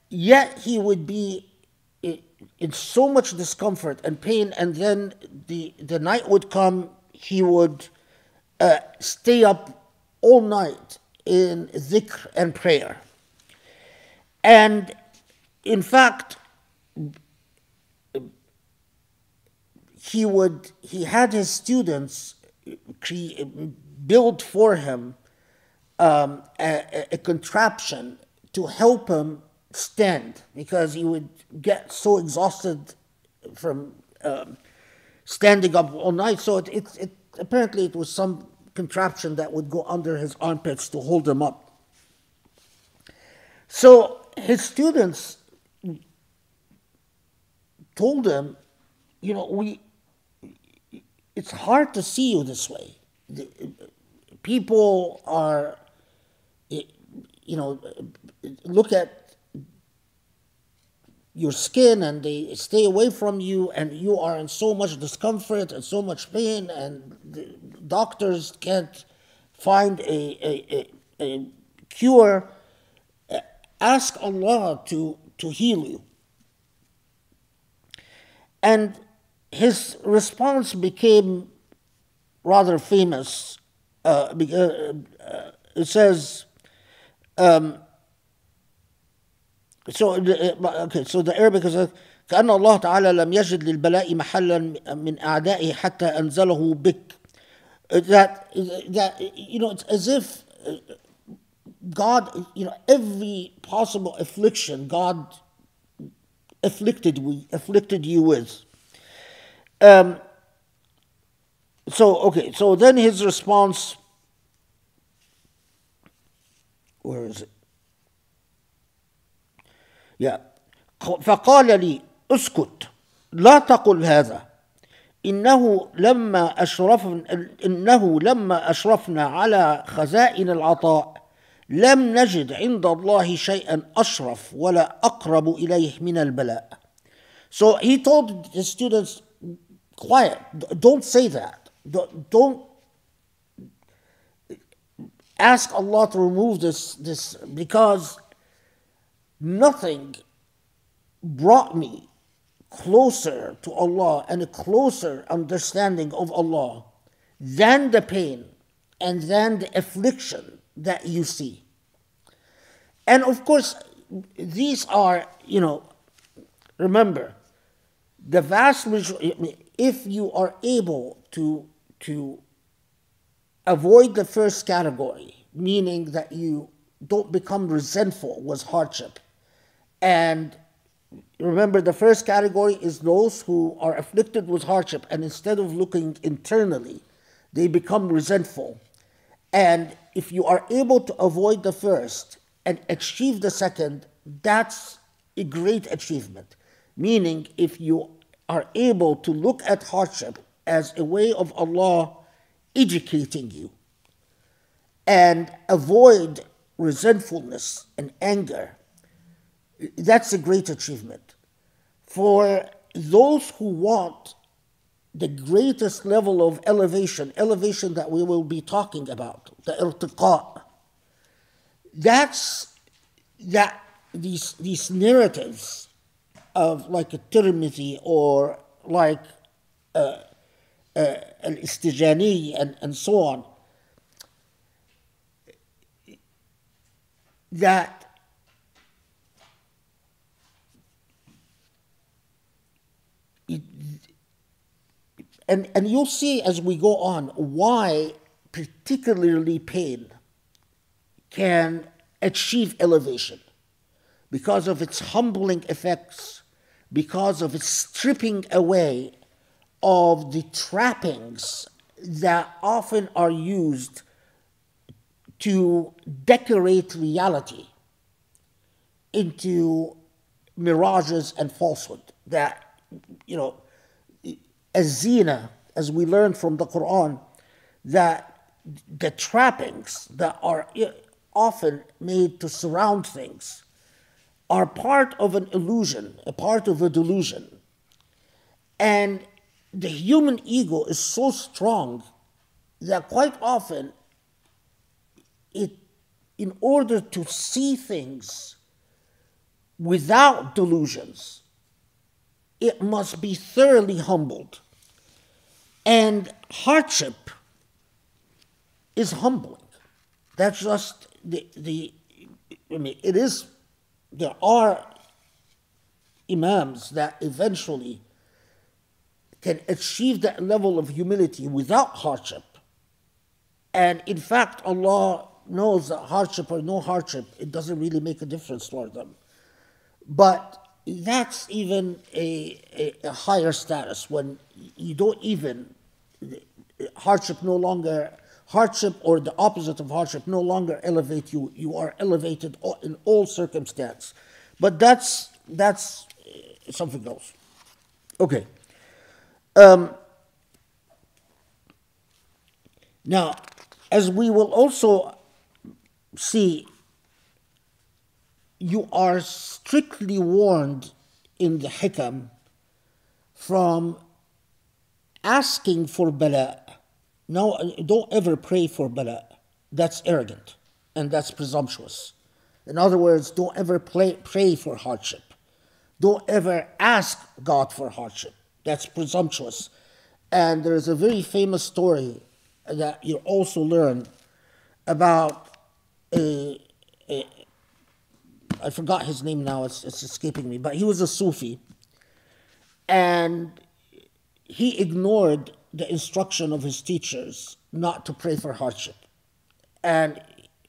yet he would be in so much discomfort and pain, and then the night would come, he would stay up all night in dhikr and prayer. And in fact, he had his students build for him a contraption to help him stand, because he would get so exhausted from standing up all night. So it apparently it was some contraption that would go under his armpits to hold him up. So his students told him, it's hard to see you this way. People are, look at your skin and they stay away from you, and you are in so much discomfort and so much pain, and the doctors can't find a cure. Ask Allah to heal you. And his response became rather famous. It says, so the Arabic is كأن الله تعالى لم يجد للبلاء محلا من أعدائه حتى أنزله بك. That it's as if God, every possible affliction God afflicted you with. So then his response, where is it? Yeah. فقال لي اسكت لا تقل هذا إنه لما أشرفنا على خزائن العطاء لم نجد عند الله شيئا أشرف ولا أقرب إليه من البلاء. So he told his students, quiet, don't say that. Don't ask Allah to remove this, because nothing brought me closer to Allah and a closer understanding of Allah than the pain and then the affliction that you see. And of course, these are, remember, the vast majority, if you are able to avoid the first category, meaning that you don't become resentful with hardship, and remember the first category is those who are afflicted with hardship, and instead of looking internally, they become resentful. And if you are able to avoid the first and achieve the second, that's a great achievement. Meaning, if you are able to look at hardship as a way of Allah educating you and avoid resentfulness and anger, that's a great achievement. For those who want the greatest level of elevation that we will be talking about, the irtiqa, these narratives of like a Tirmidhi or like al-Istijani and so on, that and you'll see as we go on why particularly pain can achieve elevation, because of its humbling effects, because of its stripping away of the trappings that often are used to decorate reality into mirages and falsehood. That, as zina, as we learn from the Quran, that the trappings that are often made to surround things are part of an illusion, a part of a delusion. And the human ego is so strong that quite often in order to see things without delusions, it must be thoroughly humbled. And hardship is humbling. That's just there are imams that eventually can achieve that level of humility without hardship. And in fact, Allah knows that hardship or no hardship, it doesn't really make a difference for them. But that's even a higher status, when you don't even, hardship or the opposite of hardship no longer elevate you. You are elevated in all circumstance. But that's something else. Okay. Now, as we will also see, you are strictly warned in the Hikam from asking for bala. No, don't ever pray for bala. That's arrogant and that's presumptuous. In other words, don't ever pray for hardship. Don't ever ask God for hardship. That's presumptuous. And there is a very famous story that you also learn about I forgot his name now, it's escaping me, but he was a Sufi, and he ignored the instruction of his teachers not to pray for hardship. And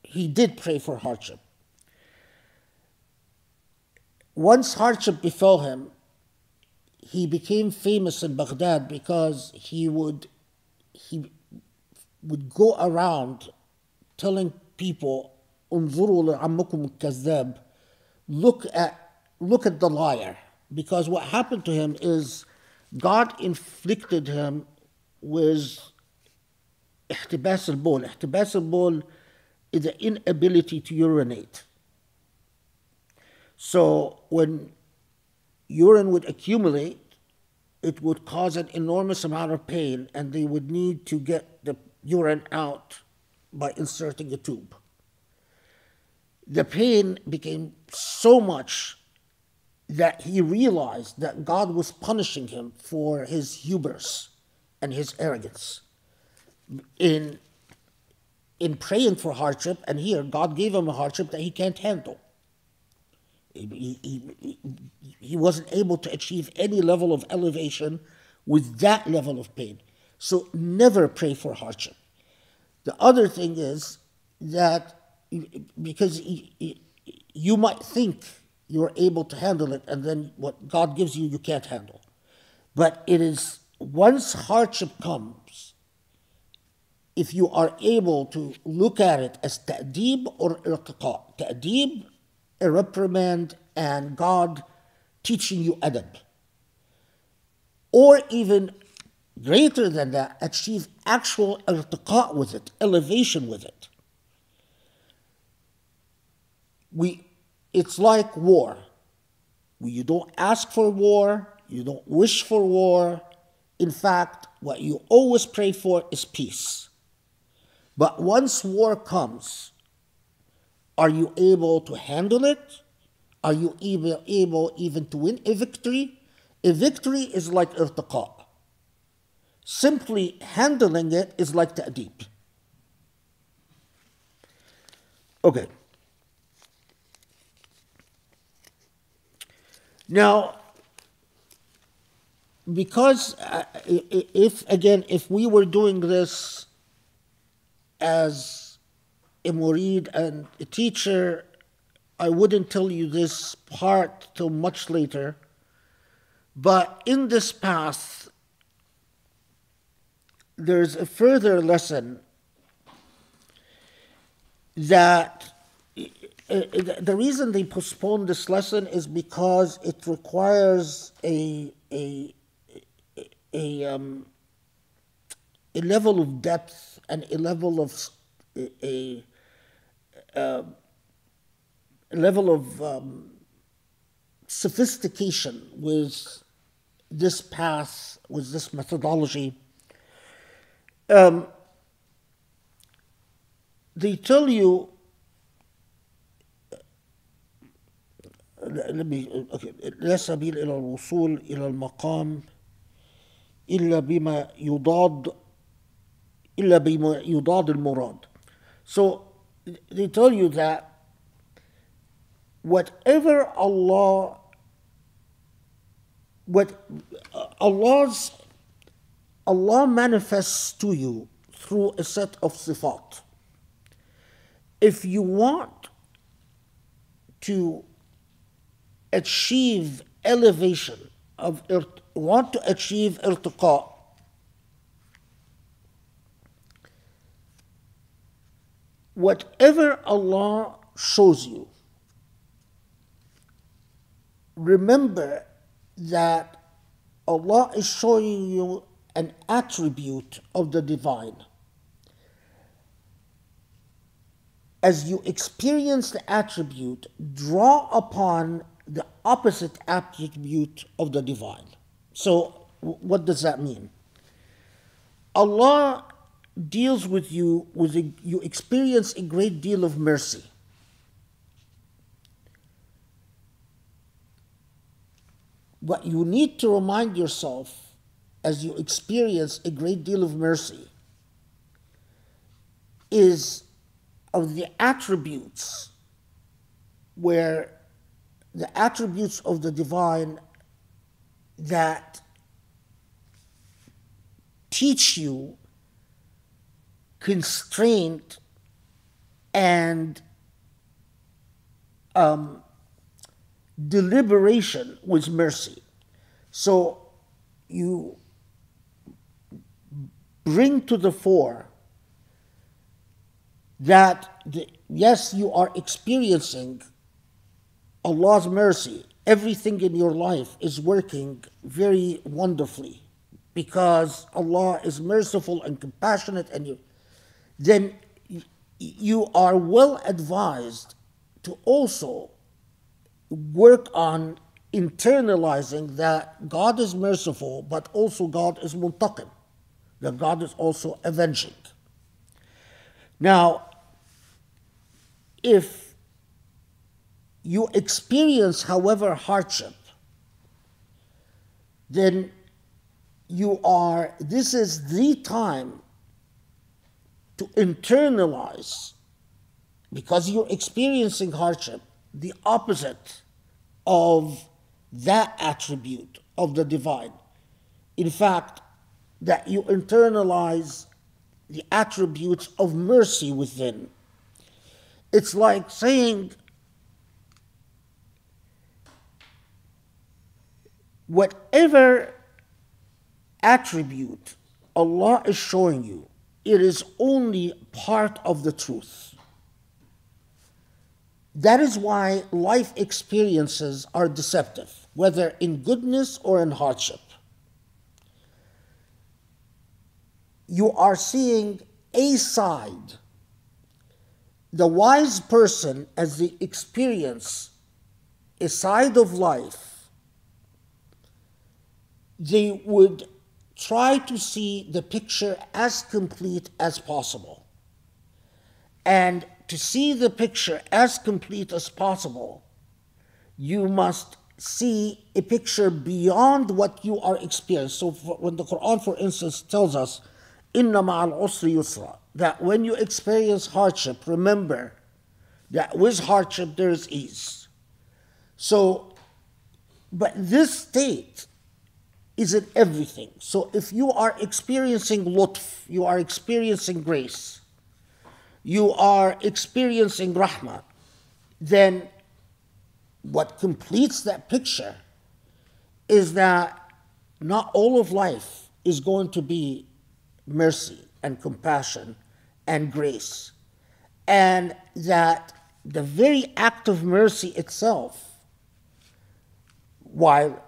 he did pray for hardship. Once hardship befell him, he became famous in Baghdad because he would go around telling people, "Unzuru li'ammukum al-kazzab," look at the liar. Because what happened to him is God inflicted him with ihtibas al-bawl. Ihtibas al-bawl is the inability to urinate. So when urine would accumulate, it would cause an enormous amount of pain, and they would need to get the urine out by inserting a tube. The pain became so much that he realized that God was punishing him for his hubris and his arrogance in in praying for hardship, and here God gave him a hardship that he can't handle. He wasn't able to achieve any level of elevation with that level of pain. So never pray for hardship. The other thing is that because you might think you're able to handle it, and then what God gives you, you can't handle. But it is, once hardship comes, if you are able to look at it as ta'deeb or irtiqa. Ta'deeb, a reprimand, and God teaching you adab. Or even greater than that, achieve actual irtiqa with it, elevation with it. It's like war. You don't ask for war, you don't wish for war. In fact, what you always pray for is peace. But once war comes, are you able to handle it? Are you able even to win a victory? A victory is like irtiqa. Simply handling it is like ta'deeb. Okay. Now, because if we were doing this as a murid and a teacher, I wouldn't tell you this part till much later. But in this path, there's a further lesson that the reason they postponed this lesson is because it requires a level of depth and a level of sophistication with this path, with this methodology. They tell you, لا سبيل إلى الوصول إلى المقام إلا بما يضاد المراد. So they tell you that whatever Allah manifests to you through a set of sifat. If you want to achieve elevation, want to achieve irtiqa, whatever Allah shows you, remember that Allah is showing you an attribute of the divine. As you experience the attribute, draw upon the opposite attribute of the divine. So, what does that mean? Allah deals with you you experience a great deal of mercy. What you need to remind yourself as you experience a great deal of mercy is of the attributes, where the attributes of the divine that teach you constraint and deliberation with mercy. So you bring to the fore that, yes, you are experiencing Allah's mercy. Everything in your life is working very wonderfully because Allah is merciful and compassionate, and then you are well advised to also work on internalizing that God is merciful, but also God is muntaqim, that God is also avenging. Now, if you experience, however, hardship, then this is the time to internalize, because you're experiencing hardship, the opposite of that attribute of the divine. In fact, that you internalize the attributes of mercy within. It's like saying, whatever attribute Allah is showing you, it is only part of the truth. That is why life experiences are deceptive, whether in goodness or in hardship. You are seeing a side. The wise person, as they experience a side of life, they would try to see the picture as complete as possible. And to see the picture as complete as possible, you must see a picture beyond what you are experiencing. So when the Quran, for instance, tells us, Inna ma'al usri yusra, that when you experience hardship, remember that with hardship there is ease. So, but this state isn't everything. So if you are experiencing lutf, you are experiencing grace, you are experiencing rahmah, then what completes that picture is that not all of life is going to be mercy and compassion and grace, and that the very act of mercy itself, while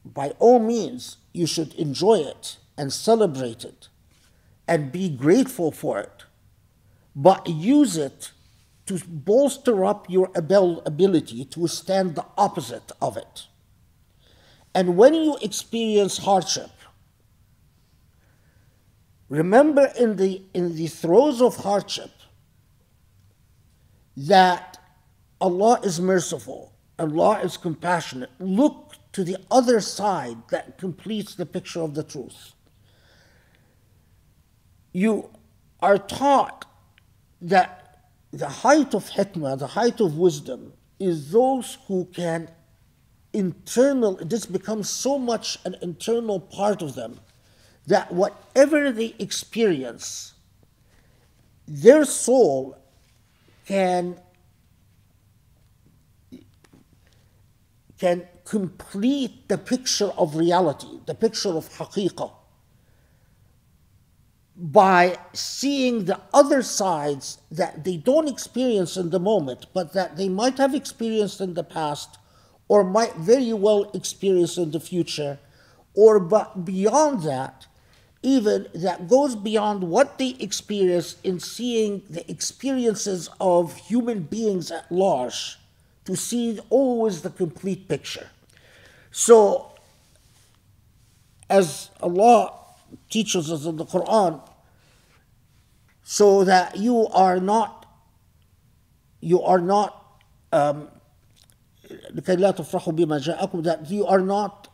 by all means you should enjoy it and celebrate it and be grateful for it, but use it to bolster up your ability to withstand the opposite of it. And when you experience hardship, remember in the throes of hardship that Allah is merciful, Allah is compassionate. Look to the other side that completes the picture of the truth. You are taught that the height of hikmah, the height of wisdom, is those who can this becomes so much an internal part of them that whatever they experience, their soul can complete the picture of reality, the picture of haqiqah, by seeing the other sides that they don't experience in the moment, but that they might have experienced in the past, or might very well experience in the future, or but beyond that, even that goes beyond what they experience in seeing the experiences of human beings at large, to see always the complete picture. So, as Allah teaches us in the Quran, so that you are not لكي لا تفرحوا بما جاءكم, that you are not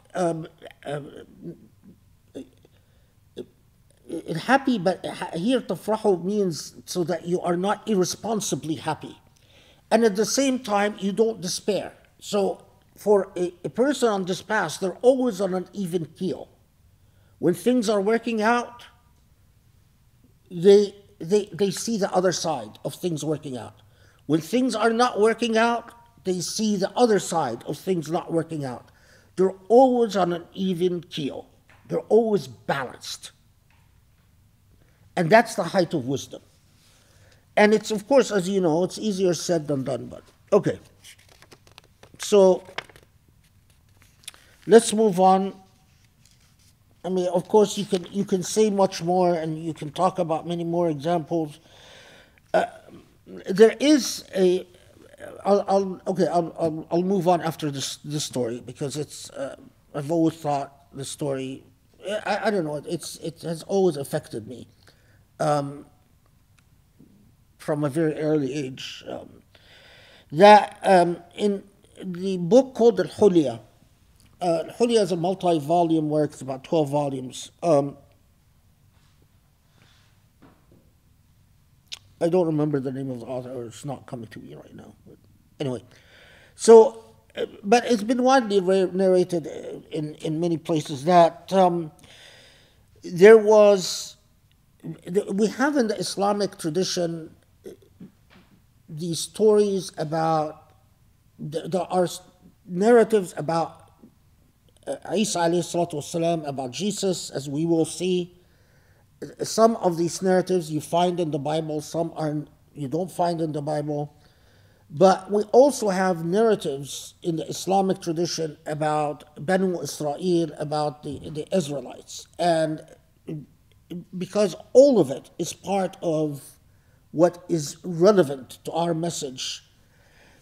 happy, but here تفرحوا means so that you are not irresponsibly happy. And at the same time, you don't despair. So for a person on this path, they're always on an even keel. When things are working out, they see the other side of things working out. When things are not working out, they see the other side of things not working out. They're always on an even keel. They're always balanced. And that's the height of wisdom. And it's, of course, as you know, it's easier said than done, but okay. So let's move on. I mean, of course, you can say much more, and you can talk about many more examples. There is a. I'll move on after this story, because it's. I've always thought the story. I don't know. It has always affected me. From a very early age, that in the book called Al-Hulya, Al-Hulya is a multi-volume work, it's about 12 volumes. I don't remember the name of the author, or it's not coming to me right now. But anyway, so, but it's been widely narrated in many places that there was, we have in the Islamic tradition these stories about, there are narratives about Isa alayhi salatu wasalam, about Jesus, as we will see. Some of these narratives you find in the Bible, some are you don't find in the Bible. But we also have narratives in the Islamic tradition about Banu Israel, about the Israelites. And because all of it is part of what is relevant to our message.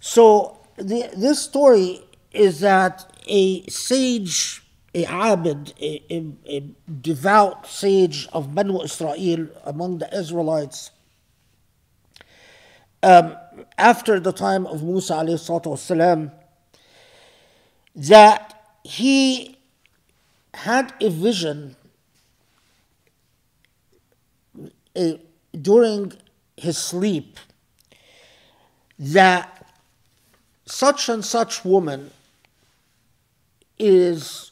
So this story is that a sage, a abid, a devout sage of Banu Israel among the Israelites, after the time of Musa alayhi salatu wasalam, that he had a vision during his sleep that such and such woman is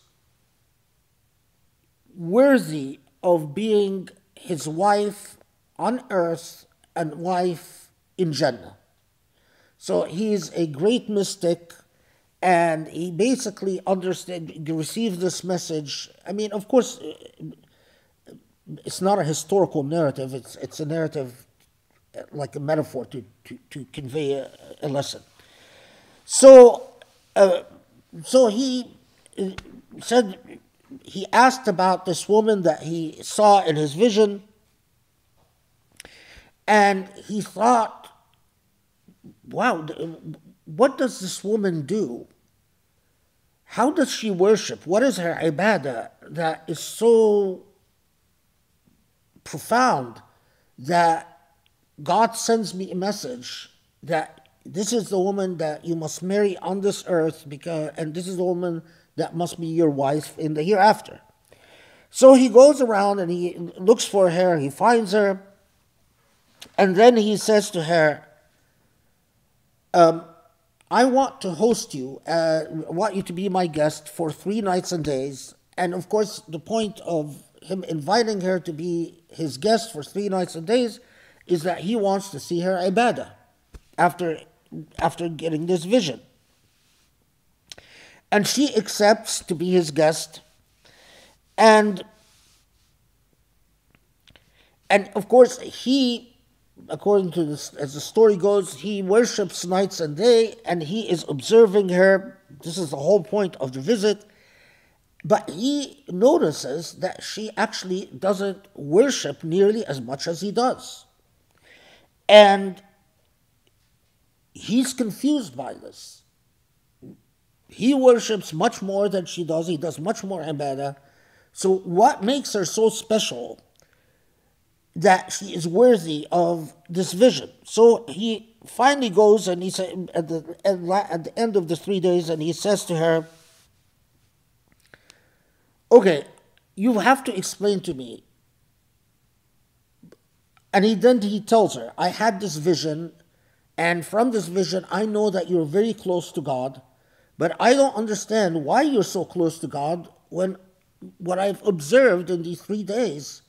worthy of being his wife on earth and wife in Jannah. So he's a great mystic, and he basically received this message. I mean, of course, it's not a historical narrative. It's a narrative like a metaphor to convey a lesson. So he said, he asked about this woman that he saw in his vision, and he thought, wow, what does this woman do? How does she worship? What is her ibadah that is so profound that God sends me a message that this is the woman that you must marry on this earth, and this is the woman that must be your wife in the hereafter. So he goes around and he looks for her, he finds her, and then he says to her, I want to host you, I want you to be my guest for 3 nights and days. And of course, the point of him inviting her to be his guest for 3 nights and days is that he wants to see her ibadah after getting this vision. And she accepts to be his guest. And of course, he, according to this, as the story goes, he worships nights and day, and he is observing her. This is the whole point of the visit. But he notices that she actually doesn't worship nearly as much as he does. And he's confused by this. He worships much more than she does. He does much more ibadah. So what makes her so special that she is worthy of this vision? So he finally goes and he said at the end of the 3 days, and he says to her, okay, you have to explain to me. And then he tells her, I had this vision, and from this vision I know that you're very close to God, but I don't understand why you're so close to God when what I've observed in these 3 days,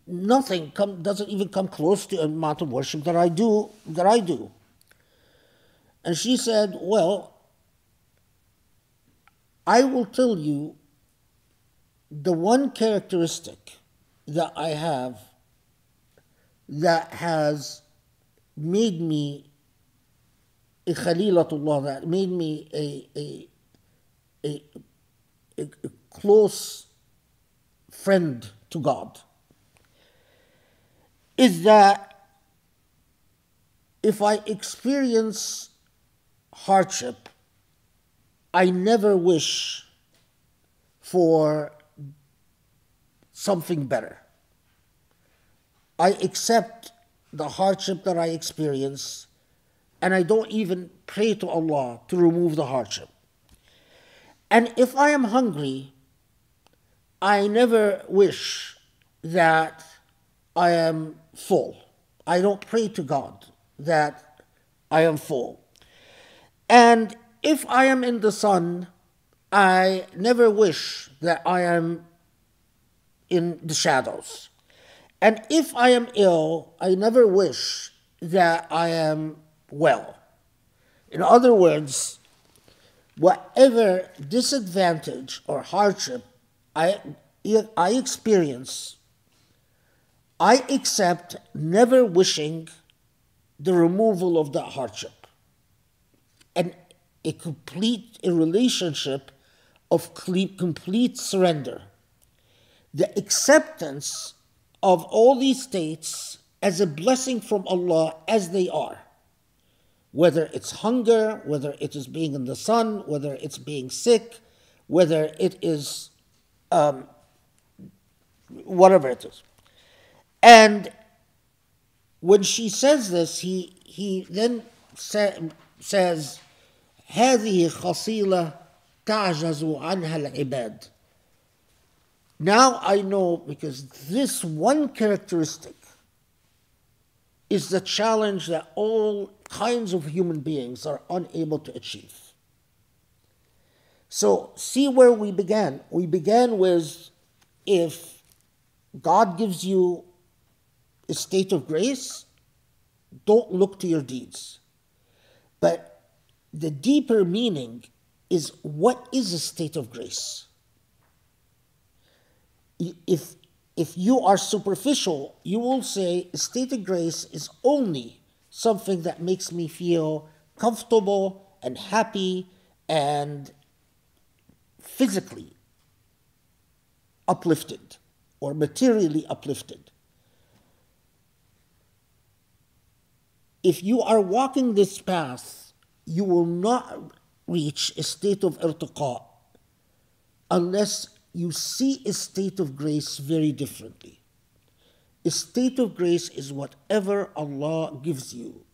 nothing doesn't even come close to a amount of worship that I do. And she said, well, I will tell you the one characteristic that I have that has made me a Khalilatullah, that made me a close friend to God, is that if I experience hardship, I never wish for something better. I accept the hardship that I experience, and I don't even pray to Allah to remove the hardship. And if I am hungry, I never wish that I am full. I don't pray to God that I am full. And if I am in the sun, I never wish that I am in the shadows. And if I am ill, I never wish that I am well. In other words, whatever disadvantage or hardship I experience, I accept, never wishing the removal of that hardship. And a relationship of complete surrender. The acceptance of all these states as a blessing from Allah as they are. Whether it's hunger, whether it is being in the sun, whether it's being sick, whether it is whatever it is. And when she says this, he then says, هذه خصيلة تعجز عنها العباد. Now I know, because this one characteristic is the challenge that all kinds of human beings are unable to achieve. So see where we began. We began with, if God gives you a state of grace, don't look to your deeds. But the deeper meaning is, what is a state of grace? If you are superficial, you will say a state of grace is only something that makes me feel comfortable and happy and physically uplifted or materially uplifted. If you are walking this path, you will not reach a state of irtiqa unless you see a state of grace very differently. A state of grace is whatever Allah gives you,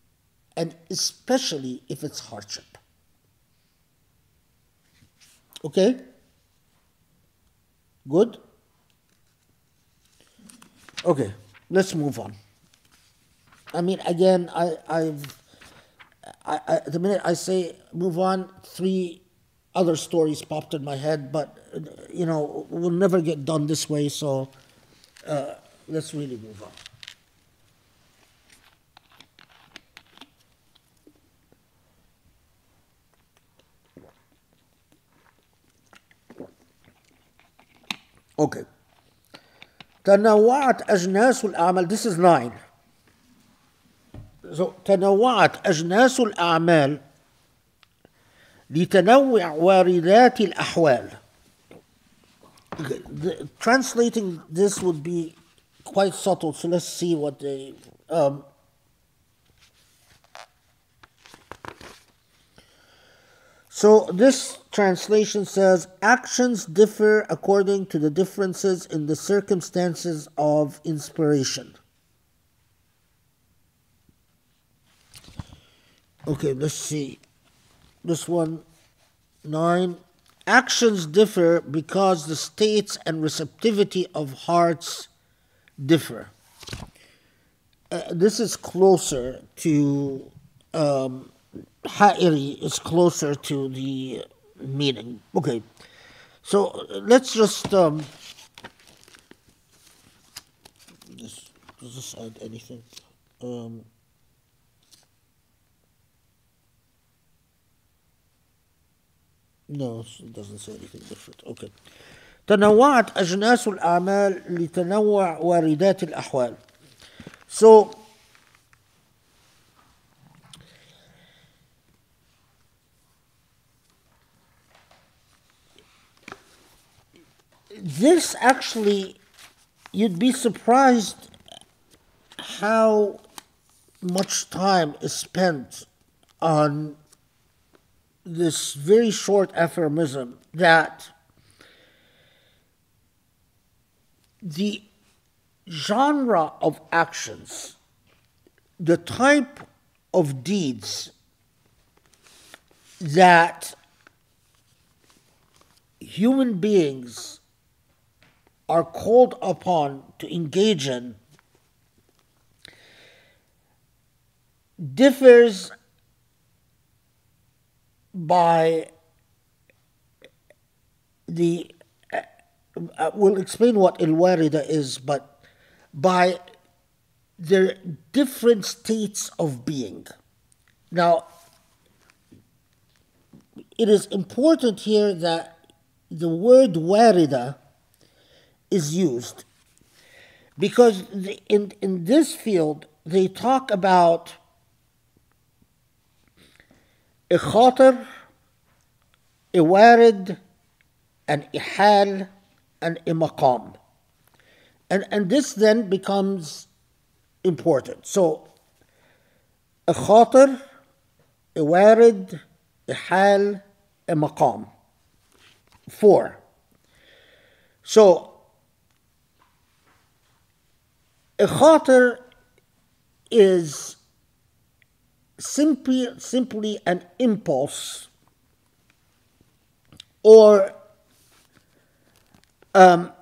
and especially if it's hardship. Okay? Good? Okay, let's move on. I mean, again, the minute I say move on, 3 other stories popped in my head, but, we'll never get done this way, so let's really move on. Okay. تنوعت أجناس الأعمال. This is 9. So, تنوعت أجناس الأعمال لتنوع واردات الأحوال. Translating this would be quite subtle, so let's see what they... So this translation says, actions differ according to the differences in the circumstances of inspiration. Okay, let's see. This one, 9. Actions differ because the states and receptivity of hearts differ. This is closer to... Ha'iri is closer to the meaning. Okay, so let's just... does this add anything? No, it doesn't say anything different. Okay. تنوعت أجناس الأعمال لتنوع واردات الأحوال. So, this actually, you'd be surprised how much time is spent on this very short aphorism that the genre of actions, the type of deeds that human beings are called upon to engage in differs by the, we'll explain what al-warida is, but by their different states of being. Now, it is important here that the word warida is used, because in this field they talk about a khatir, a warid, an ihal, and a maqam. And this then becomes important. So, a khatir, a warid, a hal, a maqam. 4. So, a khatir is simply an impulse or an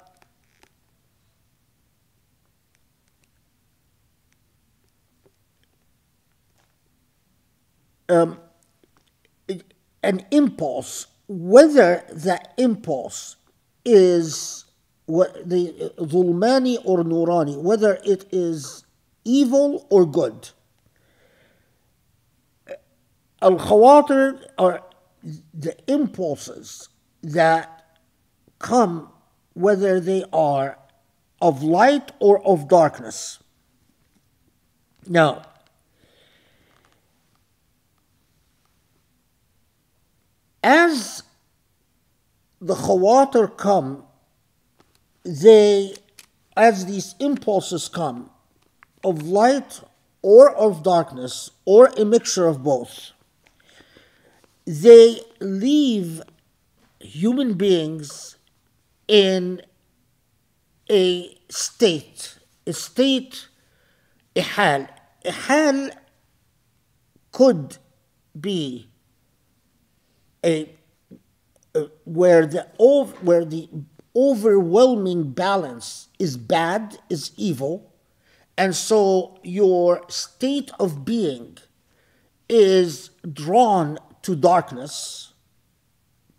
impulse, whether that impulse is what the zulmani or nurani, whether it is evil or good. Al-khawatir are the impulses that come, whether they are of light or of darkness. Now, as the khawatir come, as these impulses come, of light or of darkness, or a mixture of both, they leave human beings in a state, a hal. A hal could be where the overwhelming balance is bad, is evil, and so your state of being is drawn to darkness,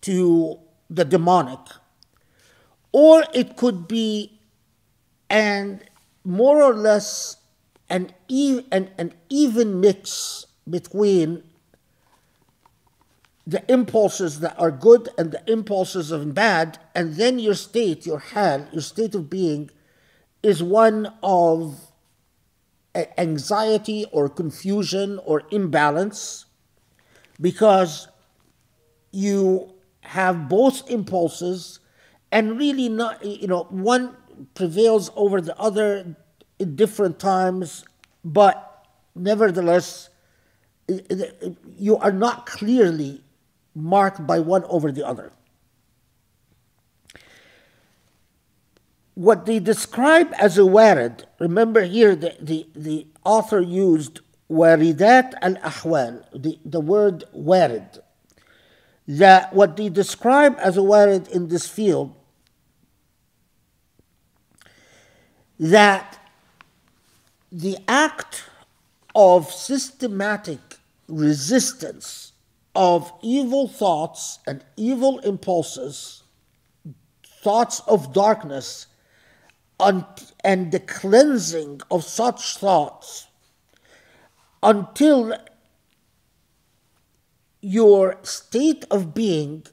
to the demonic. Or it could be more or less an even mix between the impulses that are good and the impulses of bad, and then your state, your hal, your state of being, is one of anxiety or confusion or imbalance, because you have both impulses, and really not, one prevails over the other in different times, but nevertheless, you are not clearly marked by one over the other. What they describe as a warid, remember here the author used waridat al-ahwal, the word warid. That what they describe as a warid in this field, that the act of systematic resistance of evil thoughts and evil impulses, thoughts of darkness, and the cleansing of such thoughts until your state of being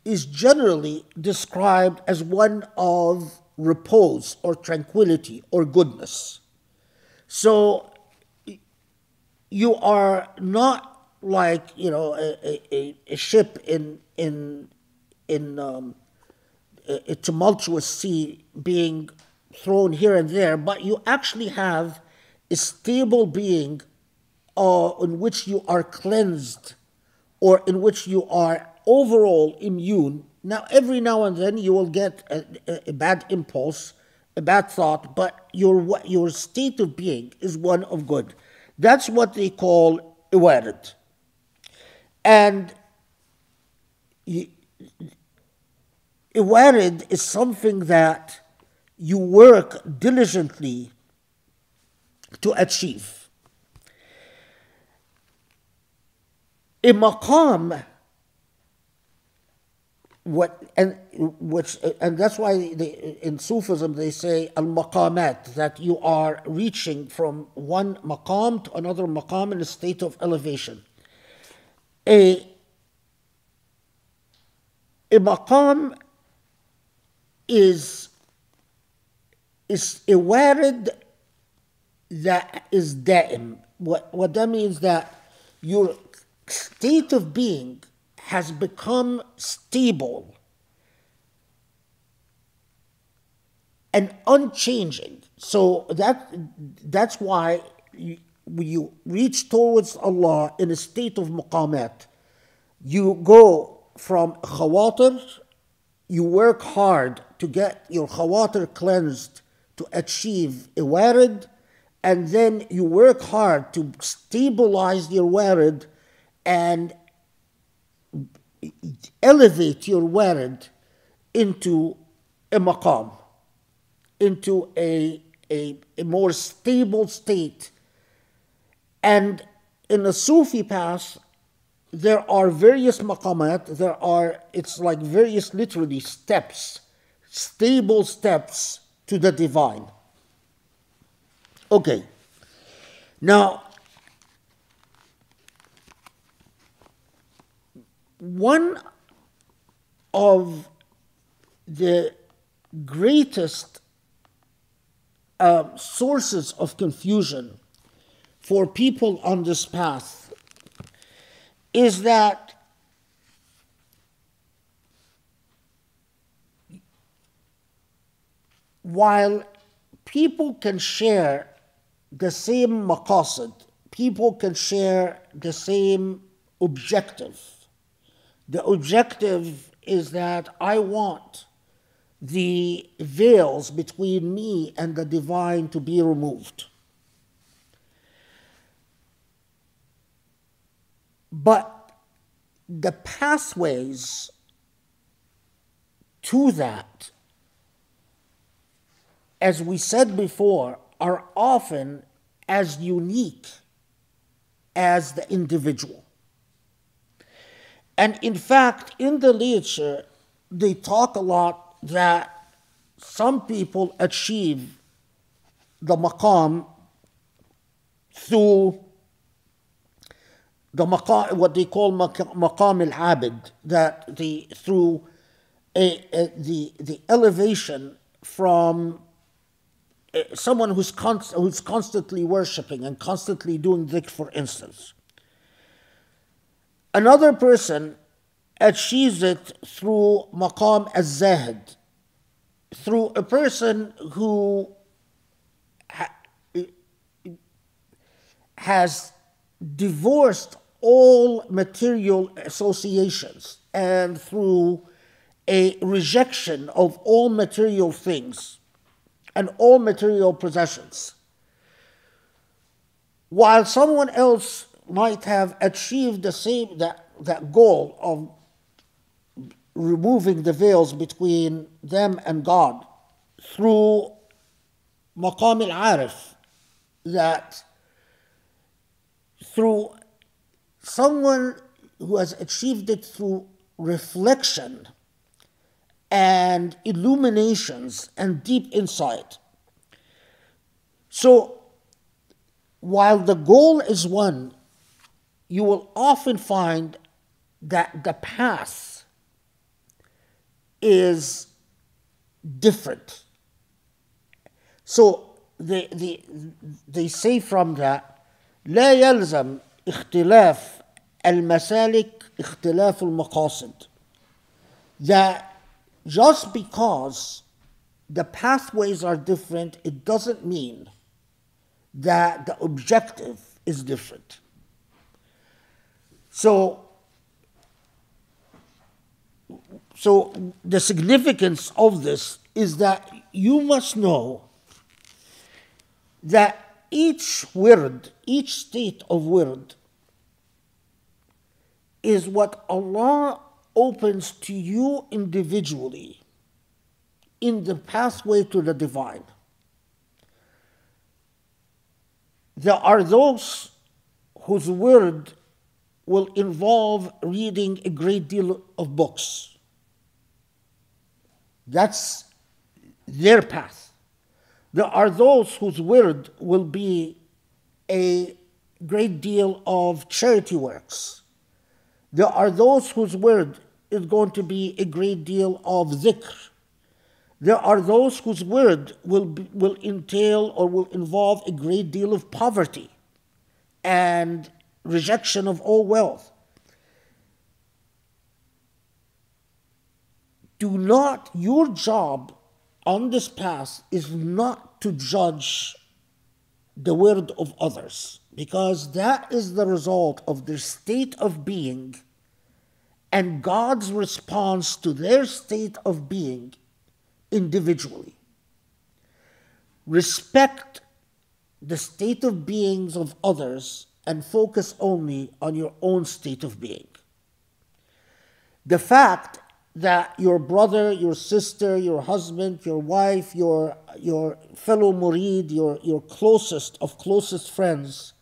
is generally described as one of repose or tranquility or goodness. So you are not like a ship in a tumultuous sea being thrown here and there, but you actually have a stable being in which you are cleansed, or in which you are overall immune. Now, every now and then you will get a bad impulse, a bad thought, but your state of being is one of good. That's what they call iwarid. And iwarid is something that you work diligently to achieve. A maqam, and that's why in Sufism they say al-maqamat, that you are reaching from one maqam to another maqam in a state of elevation. A maqam is a warid that is da'im. What that means, that your state of being has become stable and unchanging. So that's why you reach towards Allah in a state of maqamat. You go from khawatir, you work hard to get your khawatir cleansed to achieve a warid, and then you work hard to stabilize your warid and elevate your warid into a maqam, into a more stable state. And in the Sufi path, there are various maqamat. It's like various, literally, steps, stable steps to the divine. Okay. Now, one of the greatest sources of confusion for people on this path is that while people can share the same maqasid, people can share the same objective. The objective is that I want the veils between me and the divine to be removed. But the pathways to that, as we said before, are often as unique as the individual. And in fact, in the literature, they talk a lot that some people achieve the maqam through the maqam, what they call maqam al-abid, that through the elevation from someone who's constantly worshipping and constantly doing dhikr, for instance. Another person achieves it through maqam al-zahid, through a person who has divorced all material associations and through a rejection of all material things and all material possessions. While someone else might have achieved the same that goal of removing the veils between them and God through maqam al-arif, that through someone who has achieved it through reflection and illuminations and deep insight. So, while the goal is one, you will often find that the path is different. So, they say from that, لا يلزم اختلاف المسالك اختلاف المقاصد. That just because the pathways are different, it doesn't mean that the objective is different. So the significance of this is that you must know that each wird, each state of wird, is what Allah opens to you individually in the pathway to the divine. There are those whose wird will involve reading a great deal of books. That's their path. There are those whose wird will be a great deal of charity works. There are those whose wird is going to be a great deal of dhikr. There are those whose wird will entail or will involve a great deal of poverty and rejection of all wealth. Your job on this path is not to judge the wird of others, because that is the result of their state of being and God's response to their state of being individually. Respect the state of beings of others and focus only on your own state of being. The fact that your brother, your sister, your husband, your wife, your fellow murid, your closest of closest friends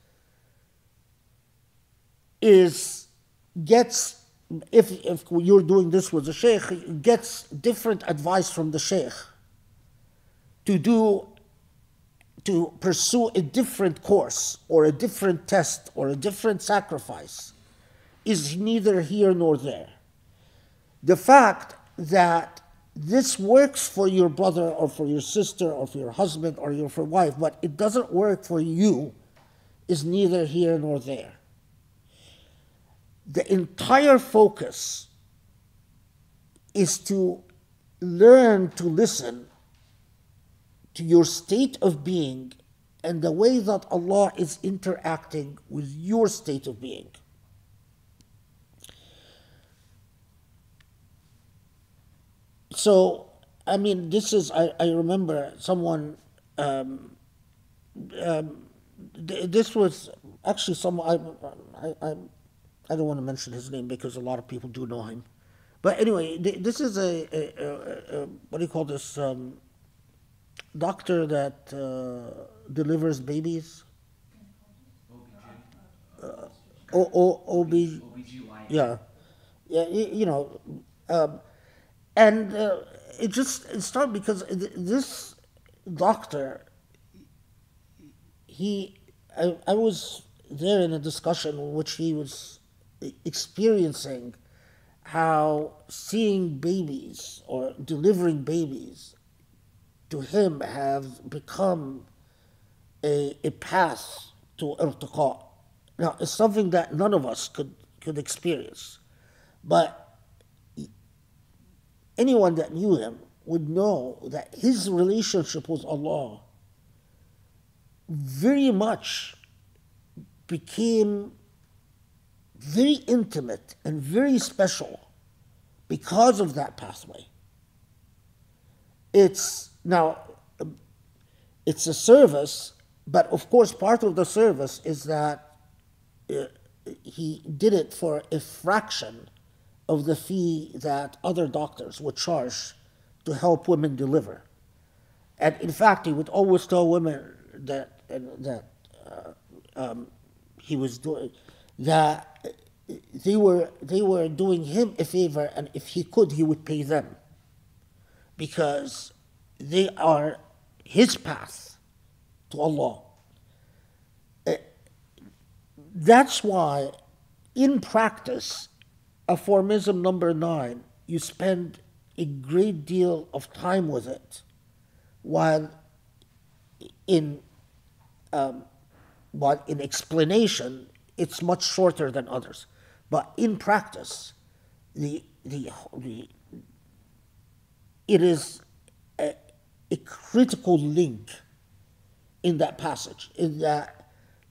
gets, if you're doing this with the sheikh, gets different advice from the sheikh to pursue a different course or a different test or a different sacrifice, is neither here nor there. The fact that this works for your brother or for your sister or for your husband or your wife, but it doesn't work for you, is neither here nor there. The entire focus is to learn to listen to your state of being and the way that Allah is interacting with your state of being. So, I mean, this is, I remember someone, this was actually someone, I don't want to mention his name because a lot of people do know him. But anyway, this is a what do you call this, doctor that delivers babies? OB, yeah, you know, and it started because this doctor, I was there in a discussion in which he was experiencing how seeing babies or delivering babies to him have become a path to irtiqa. Now, it's something that none of us could experience, but anyone that knew him would know that his relationship with Allah very much became very intimate and very special because of that pathway. It's a service, but of course part of the service is that he did it for a fraction of the fee that other doctors would charge to help women deliver. And in fact, he would always tell women that he was doing, that they were doing him a favor, and if he could, he would pay them, because they are his path to Allah. That's why, in practice, aphorism number 9, you spend a great deal of time with it, while in explanation, it's much shorter than others. But in practice, it is a critical link in that passage, in that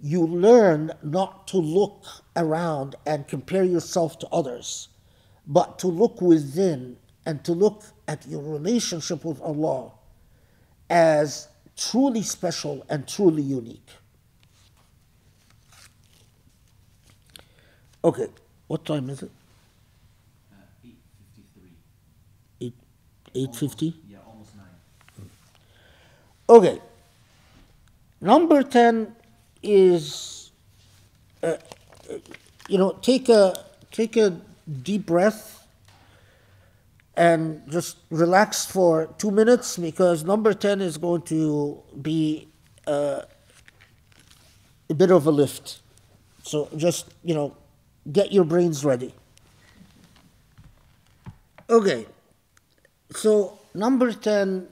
you learn not to look around and compare yourself to others, but to look within and to look at your relationship with Allah as truly special and truly unique. Okay, what time is it? 8:53. 8:50? Yeah, almost 9. Okay. Number 10 is take a deep breath and just relax for 2 minutes, because number 10 is going to be a bit of a lift. So just, get your brains ready. Okay, so number 10,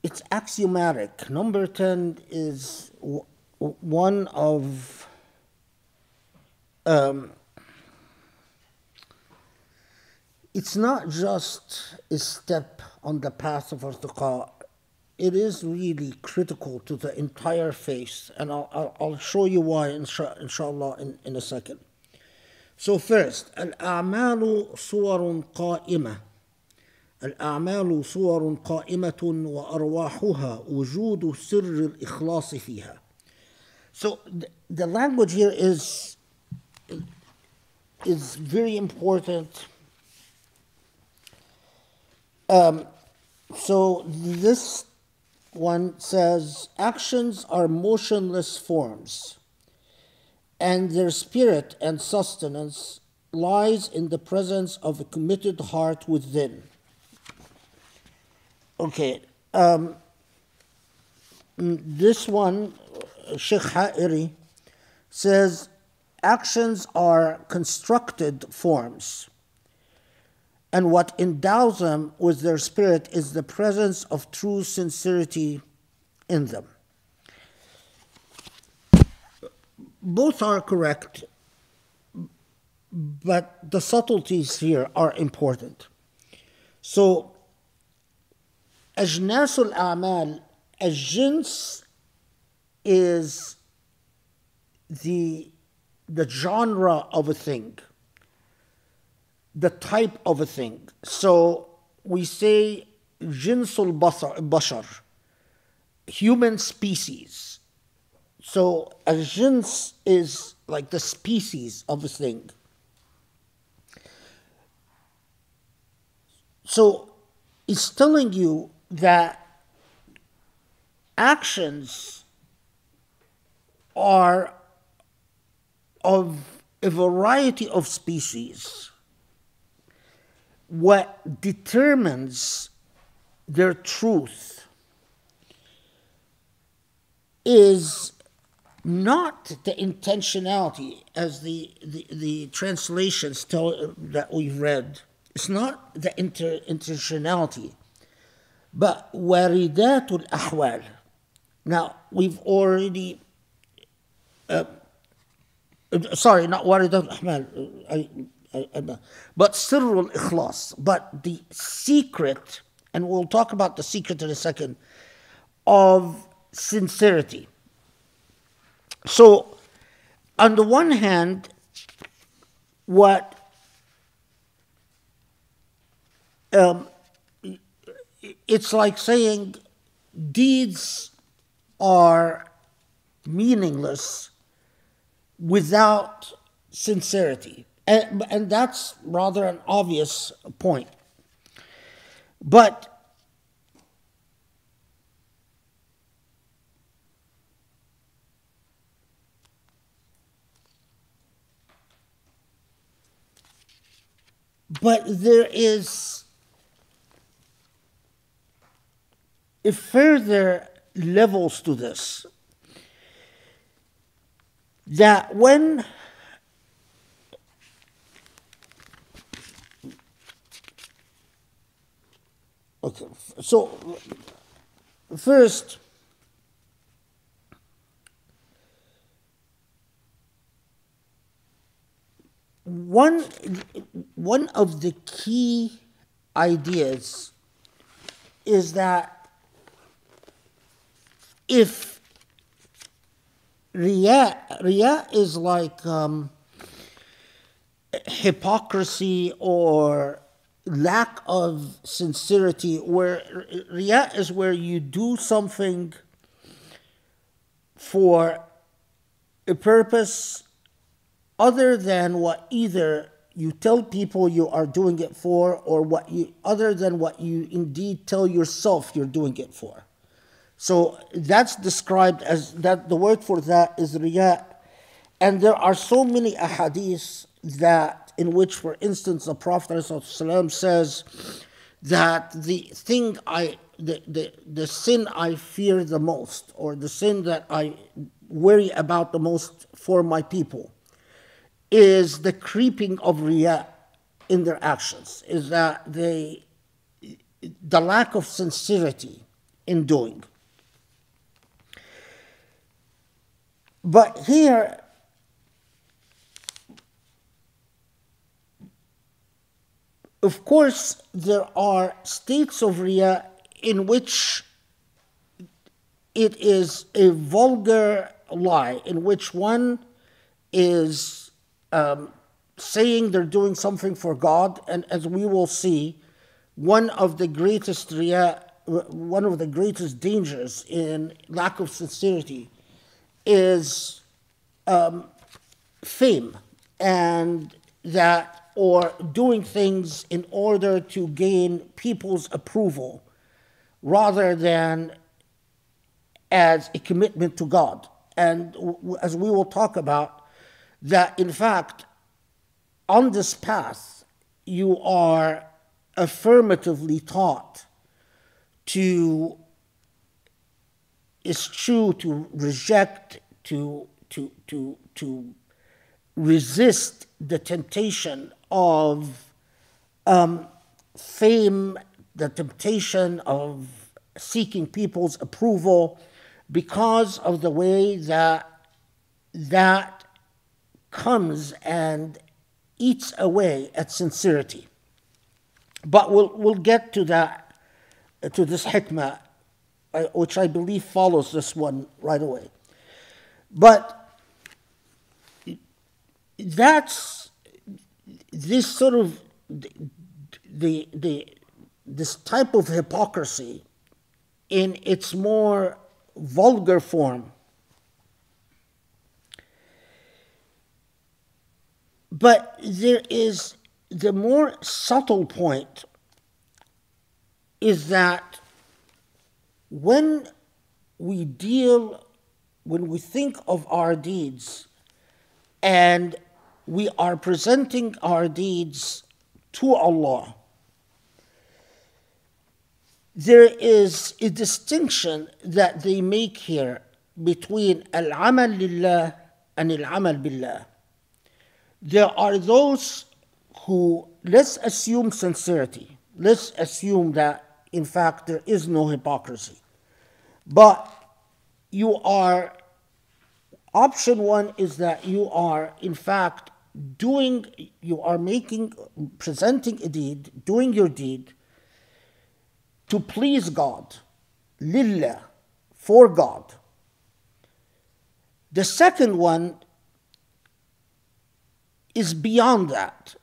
it's axiomatic. Number 10 is one of it's not just a step on the path of irtiqa. It is really critical to the entire faith, and I'll show you why, inshallah, in a second. So first, الأعمال صور قائمة. الأعمال صور قائمة وأرواحها وجود سر الإخلاص فيها. So the language here is very important. So this one says, actions are motionless forms, and their spirit and sustenance lies in the presence of a committed heart within. Okay, this one, Sheikh Ha'iri, says, actions are constructed forms, and what endows them with their spirit is the presence of true sincerity in them. Both are correct, but the subtleties here are important. So, أجناس الأعمال, الجنس is the genre of a thing, the type of a thing. So we say jinsul bashar, human species. So a jins is like the species of a thing. So it's telling you that actions are of a variety of species. What determines their truth is not the intentionality, as the translations tell that we've read. It's not the intentionality, but waridatul ahwal. Now, we've already, sorry, not waridatul ahwal, but sirrul ikhlas, but the secret, and we'll talk about the secret in a second, of sincerity. So, on the one hand, what it's like saying deeds are meaningless without sincerity. And that's rather an obvious point. But there is a further levels to this, that when okay, so first, one of the key ideas is that if riya is like hypocrisy or lack of sincerity, where riya is where you do something for a purpose other than what either you tell people you are doing it for, or other than what you indeed tell yourself you're doing it for. So that's described as that. The word for that is riya. And there are so many ahadith that in which, for instance, the Prophet ﷺ says that the sin I fear the most, or the sin that I worry about the most for my people, is the creeping of riya in their actions, is that the lack of sincerity in doing. But here, of course, there are states of riya in which it is a vulgar lie, in which one is saying they're doing something for God, and as we will see, one of the greatest dangers in lack of sincerity is fame, and that, or doing things in order to gain people's approval rather than as a commitment to God. And as we will talk about, that in fact, on this path, you are affirmatively taught to eschew, to reject, to resist the temptation of fame, the temptation of seeking people's approval, because of the way that comes and eats away at sincerity. But we'll get to that, to this hikmah, which I believe follows this one right away. But that's this sort of this type of hypocrisy in its more vulgar form. But there is the more subtle point, is that when we think of our deeds and we are presenting our deeds to Allah, there is a distinction that they make here between al-amal lillah and al-amal billah. There are those who, let's assume sincerity, let's assume that in fact there is no hypocrisy, but option one is that you are in fact presenting a deed, doing your deed to please God, lillah, for God. The second one is beyond that.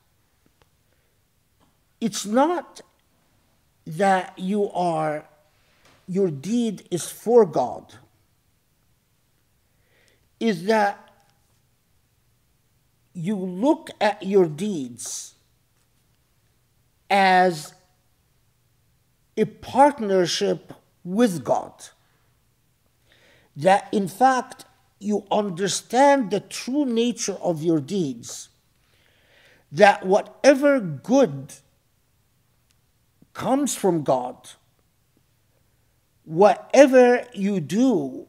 It's not that your deed is for God, is that you look at your deeds as a partnership with God. That in fact you understand the true nature of your deeds, that whatever good comes from God, whatever you do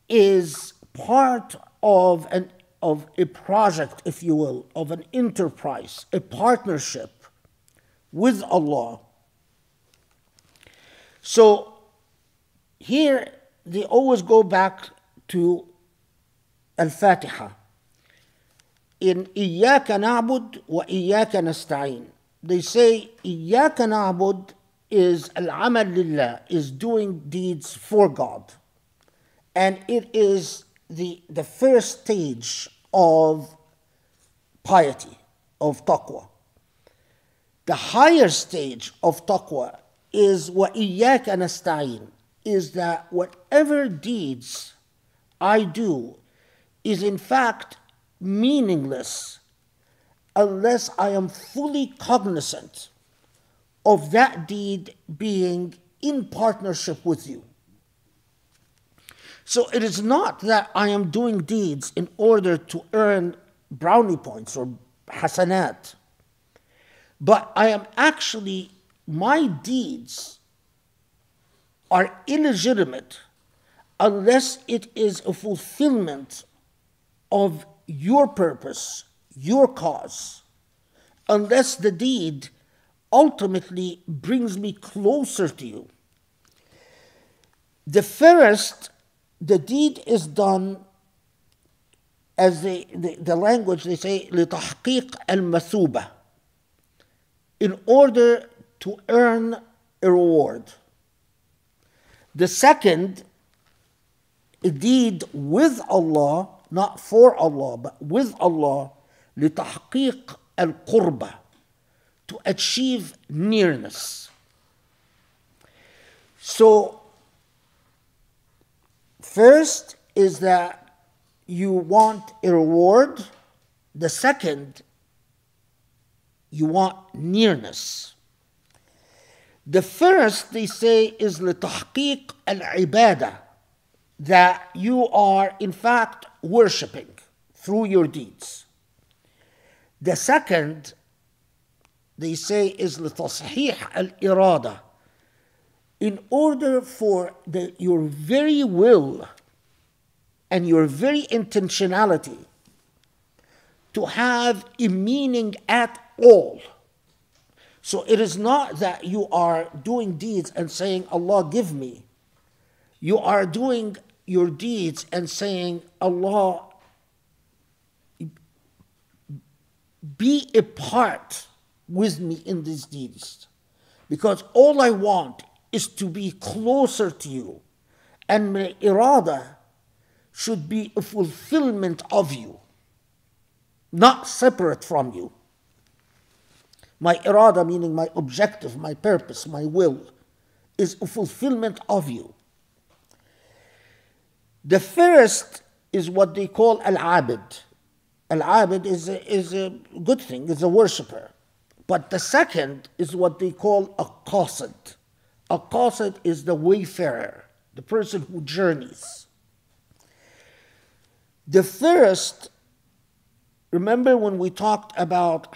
is part of a project, if you will, of an enterprise, a partnership with Allah. So here they always go back to Al-Fatiha. In إِيَّاكَ نَعْبُدْ وَإِيَّاكَ نَسْتَعِينَ. They say إِيَّاكَ نَعْبُدْ is al-amal lillah, is doing deeds for God. And it is the first stage of piety, of taqwa. The higher stage of taqwa is وَإِيَّاكَ نَسْتَعِينَ, is that whatever deeds I do is in fact meaningless unless I am fully cognizant of that deed being in partnership with you. So it is not that I am doing deeds in order to earn brownie points or hasanat, but I am actually, my deeds are illegitimate unless it is a fulfillment of your purpose, your cause, unless the deed ultimately brings me closer to you. The first, the deed is done, as the language they say, لِتَحْقِيقِ الْمَثُوبَةِ, in order to earn a reward. The second, a deed with Allah, not for Allah, but with Allah, لِتَحْقِيقِ الْقُرْبَةِ, to achieve nearness. So, first is that you want a reward. The second, you want nearness. The first, they say, is لِتَحْقِيقِ الْعِبَادَةِ, that you are in fact worshipping through your deeds. The second, they say, is لِتَصْحِيحِ الْإِرَادَةِ, in order for your very will and your very intentionality to have a meaning at all. So it is not that you are doing deeds and saying, Allah give me. You are doing your deeds and saying, Allah, be a part with me in these deeds. Because all I want is to be closer to you. And my irada should be a fulfillment of you, not separate from you. My irada, meaning my objective, my purpose, my will, is a fulfillment of you. The first is what they call al-abid. Al-abid is a good thing, is a worshipper. But the second is what they call a qasid. A qasid is the wayfarer, the person who journeys. The first, remember when we talked about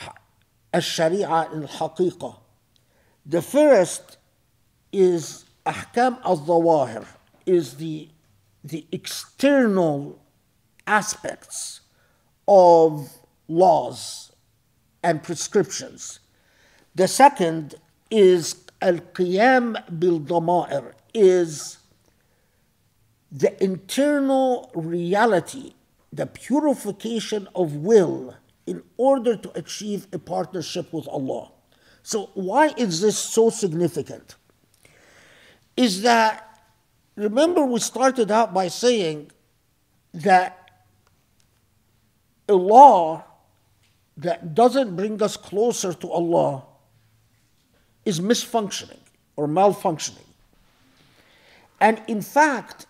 al-sharia and al-haqiqa, the first is ahkam al-zawahir, is the external aspects of laws and prescriptions. The second is al-qiyam bil-dama'ir, is the internal reality, the purification of will in order to achieve a partnership with Allah. So why is this so significant? Is that, remember we started out by saying that a law that doesn't bring us closer to Allah is misfunctioning or malfunctioning. And in fact,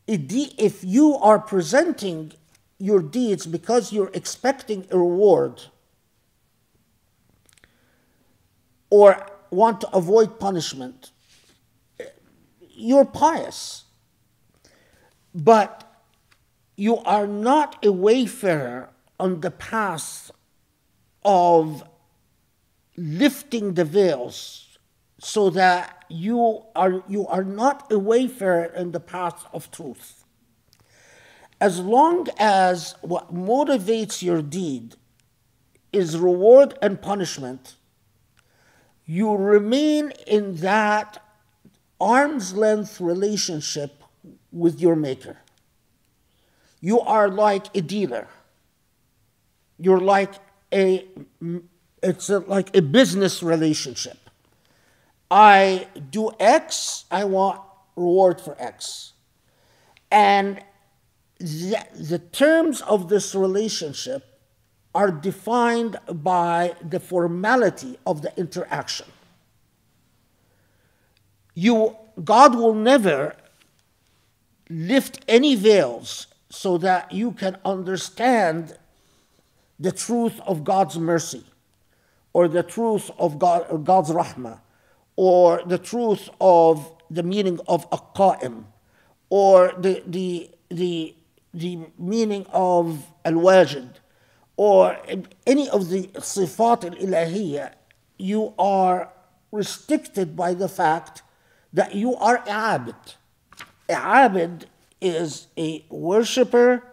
if you are presenting your deeds because you're expecting a reward or want to avoid punishment, you're pious. But you are not a wayfarer on the path of lifting the veils, so that you are not a wayfarer in the path of truth. As long as what motivates your deed is reward and punishment, you remain in that arm's length relationship with your maker. You are like a dealer. You're like like a business relationship. I do X, I want reward for X. And the terms of this relationship are defined by the formality of the interaction. God will never lift any veils so that you can understand the truth of God's mercy, or the truth of God's rahmah, or the truth of the meaning of aqa'im, or the meaning of al-wajid, or any of the sifat al-ilahiyya, you are restricted by the fact that you are a abid. A abid is a worshipper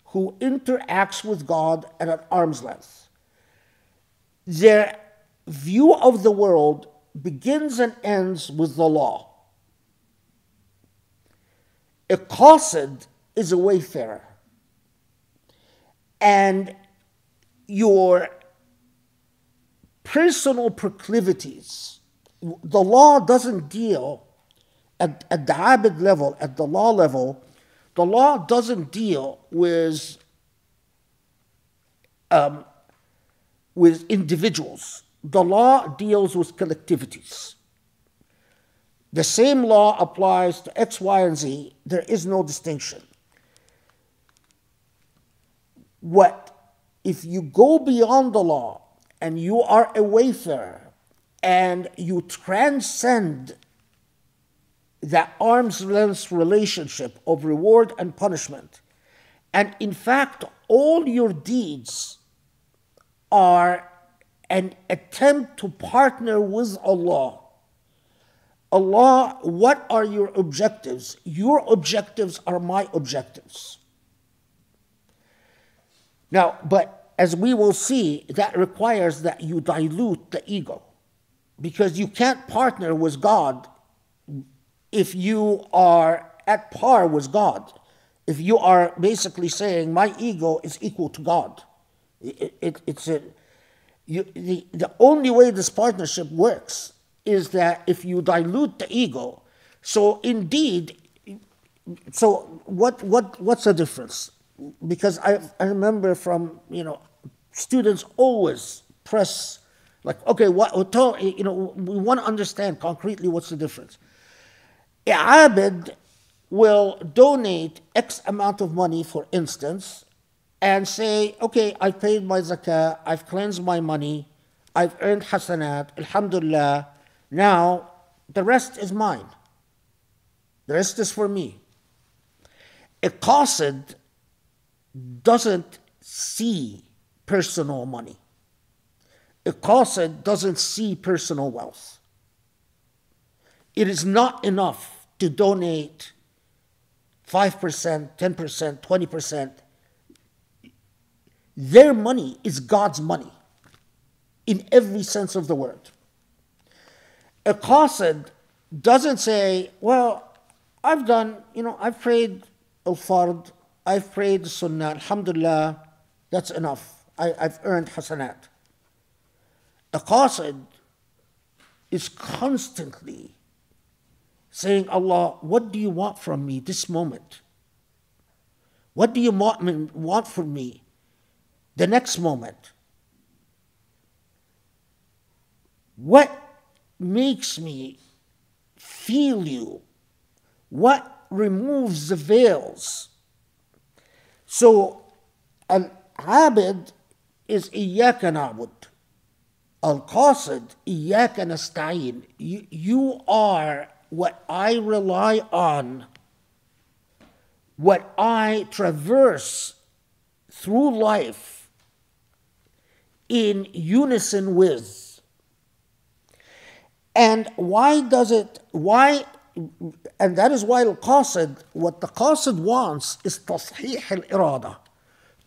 who interacts with God at an arm's length. Their view of the world begins and ends with the law. A qasid is a wayfarer. And your personal proclivities, the law doesn't deal at the abid level, at the law level, the law doesn't deal with individuals. The law deals with collectivities. The same law applies to X, Y, and Z. There is no distinction. If you go beyond the law and you are a wayfarer and you transcend that arm's length relationship of reward and punishment, and in fact all your deeds are an attempt to partner with Allah. Allah, what are your objectives? Your objectives are my objectives. Now, but as we will see, that requires that you dilute the ego, because you can't partner with God if you are at par with God. If you are basically saying, my ego is equal to God. The only way this partnership works is that if you dilute the ego. So indeed, what's the difference? Because I remember from, students always press, like, okay, we want to understand concretely what's the difference. A abid will donate X amount of money, for instance, and say, okay, I've paid my zakah, I've cleansed my money, I've earned hasanat, alhamdulillah, now the rest is mine. The rest is for me. A qasid doesn't see personal money. A qasid doesn't see personal wealth. It is not enough to donate 5%, 10%, 20%. Their money is God's money in every sense of the word. A qasid doesn't say, well, I've prayed al-fard, I've prayed the sunnah, alhamdulillah, that's enough. I've earned hasanat. A qasid is constantly saying, Allah, what do you want from me this moment? What do you want from me the next moment? What makes me feel you? What removes the veils? So, al-abid is iyyaka na'bud. Al-qasid, iyyaka nasta'in. You are what I rely on, what I traverse through life in unison with. And and that is why what the qasid wants is tasheeh al-irada,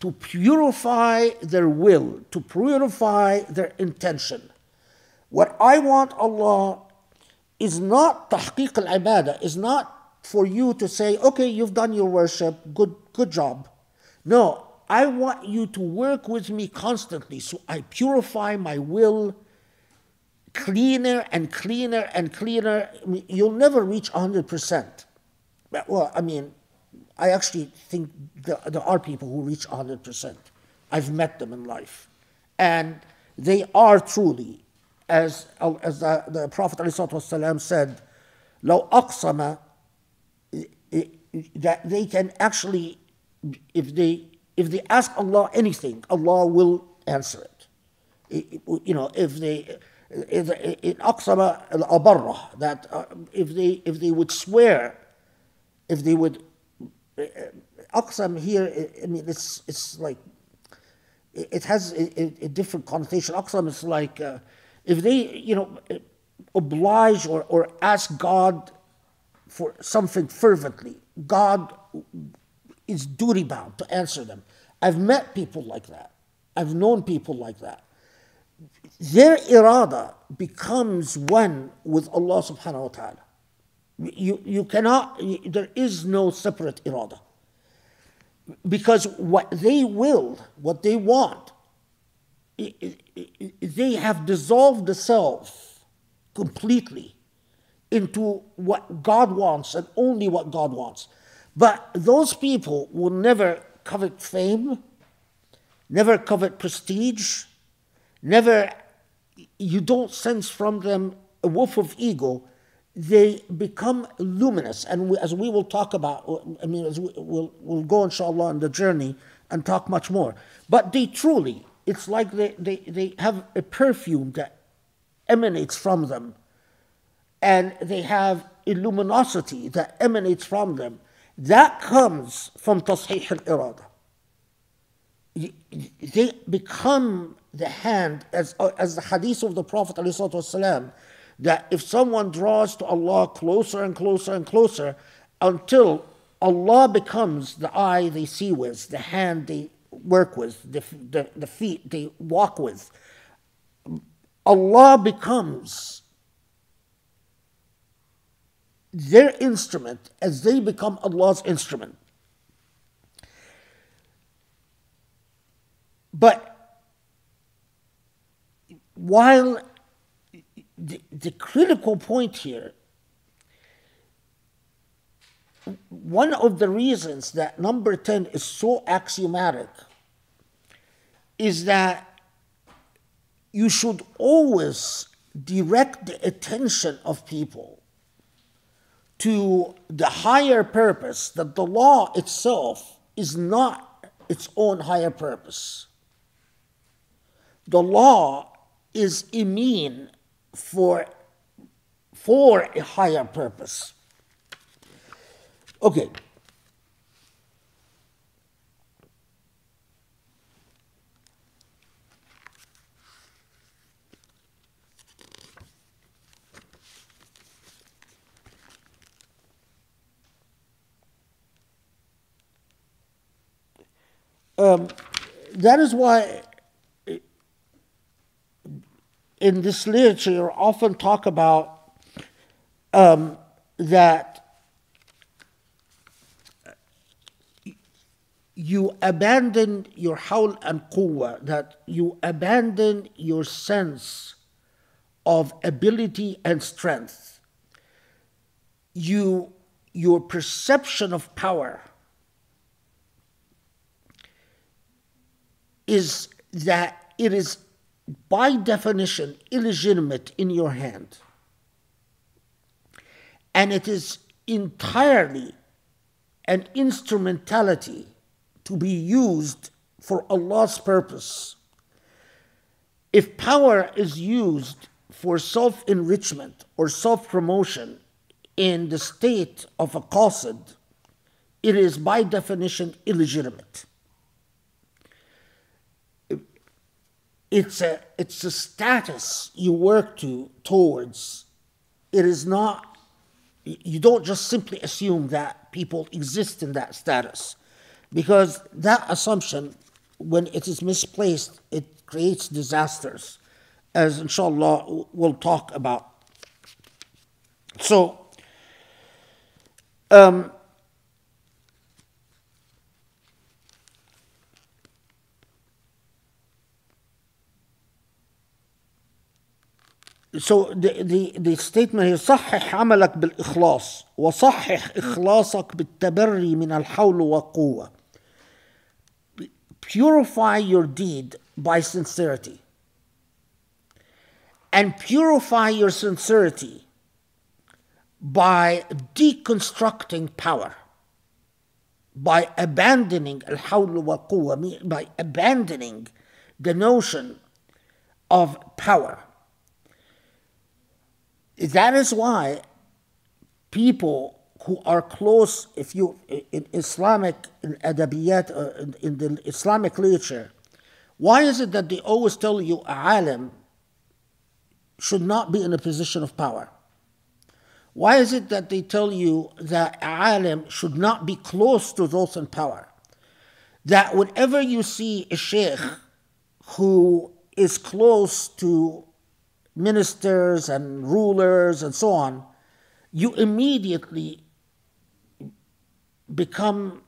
to purify their will, to purify their intention. What I want, Allah, is not tahqiq al-ibadah, is not for you to say, okay, you've done your worship, good job. No, I want you to work with me constantly so I purify my will cleaner and cleaner and cleaner. You'll never reach 100%. Well, I actually think there are people who reach 100%. I've met them in life. And they are truly, as the Prophet ﷺ said, لو أقسم, that they can actually, if they ask Allah anything, Allah will answer it. in aqsama al-abarra, that if they would swear, if they would, aqsam here, I mean, it's like, it has a different connotation. Aqsam is like, if they, oblige or ask God for something fervently, God is duty bound to answer them. I've met people like that. I've known people like that. Their irada becomes one with Allah subhanahu wa ta'ala. You cannot, there is no separate irada. Because what they will, what they want, they have dissolved the self completely into what God wants and only what God wants. But those people will never covet fame, never covet prestige, never, you don't sense from them a whiff of ego. They become luminous. And as we will talk about, I mean, as we'll go inshallah on the journey and talk much more. But they truly, it's like they have a perfume that emanates from them. And they have a luminosity that emanates from them. That comes from tasheeh al-irada. They become the hand, as the hadith of the Prophet ﷺ, that if someone draws to Allah closer and closer and closer until Allah becomes the eye they see with, the hand they work with, the feet they walk with, Allah becomes their instrument as they become Allah's instrument. But while the critical point here, one of the reasons that number 10 is so axiomatic is that you should always direct the attention of people to the higher purpose, that the law itself is not its own higher purpose. The law is a mean for a higher purpose. Okay. That is why in this literature you often talk about that you abandon your hawl and quwwah, that you abandon your sense of ability and strength. Your perception of power is that it is by definition illegitimate in your hand. And it is entirely an instrumentality to be used for Allah's purpose. If power is used for self-enrichment or self-promotion in the state of a qasid, it is by definition illegitimate. It's a status you work towards. It is not, you don't just simply assume that people exist in that status, because that assumption, when it is misplaced, it creates disasters, as inshallah we'll talk about. So, the statement here: صحح عملك بالإخلاص وصحح إخلاصك بالتبري من الحول والقوة. Purify your deed by sincerity, and purify your sincerity by deconstructing power, by abandoning al-hawl wal-quwwah, by abandoning the notion of power. That is why people who are close, if you in Islamic in adabiyat, in the Islamic literature, why is it that they always tell you a alim should not be in a position of power? Why is it that they tell you that a alim should not be close to those in power? That whenever you see a sheikh who is close to ministers and rulers and so on, you immediately become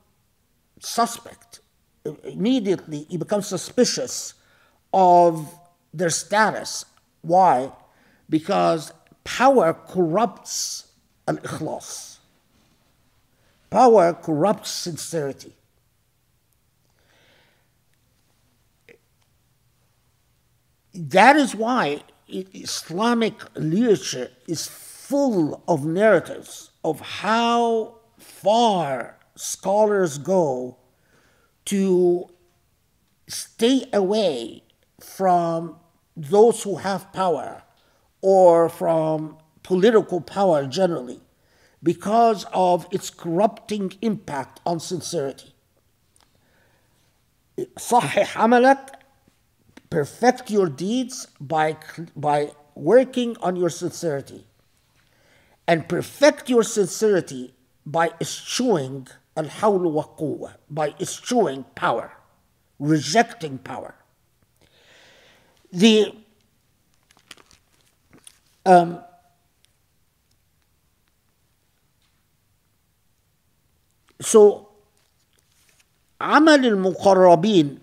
suspect. Immediately you become suspicious of their status. Why? Because power corrupts al-ikhlas. Power corrupts sincerity. That is why Islamic literature is full of narratives of how far scholars go to stay away from those who have power or from political power generally because of its corrupting impact on sincerity. صحح عملك, perfect your deeds by working on your sincerity, and perfect your sincerity by eschewing al-hawl wa quwwa, by eschewing power, rejecting power. So عمل المقربين.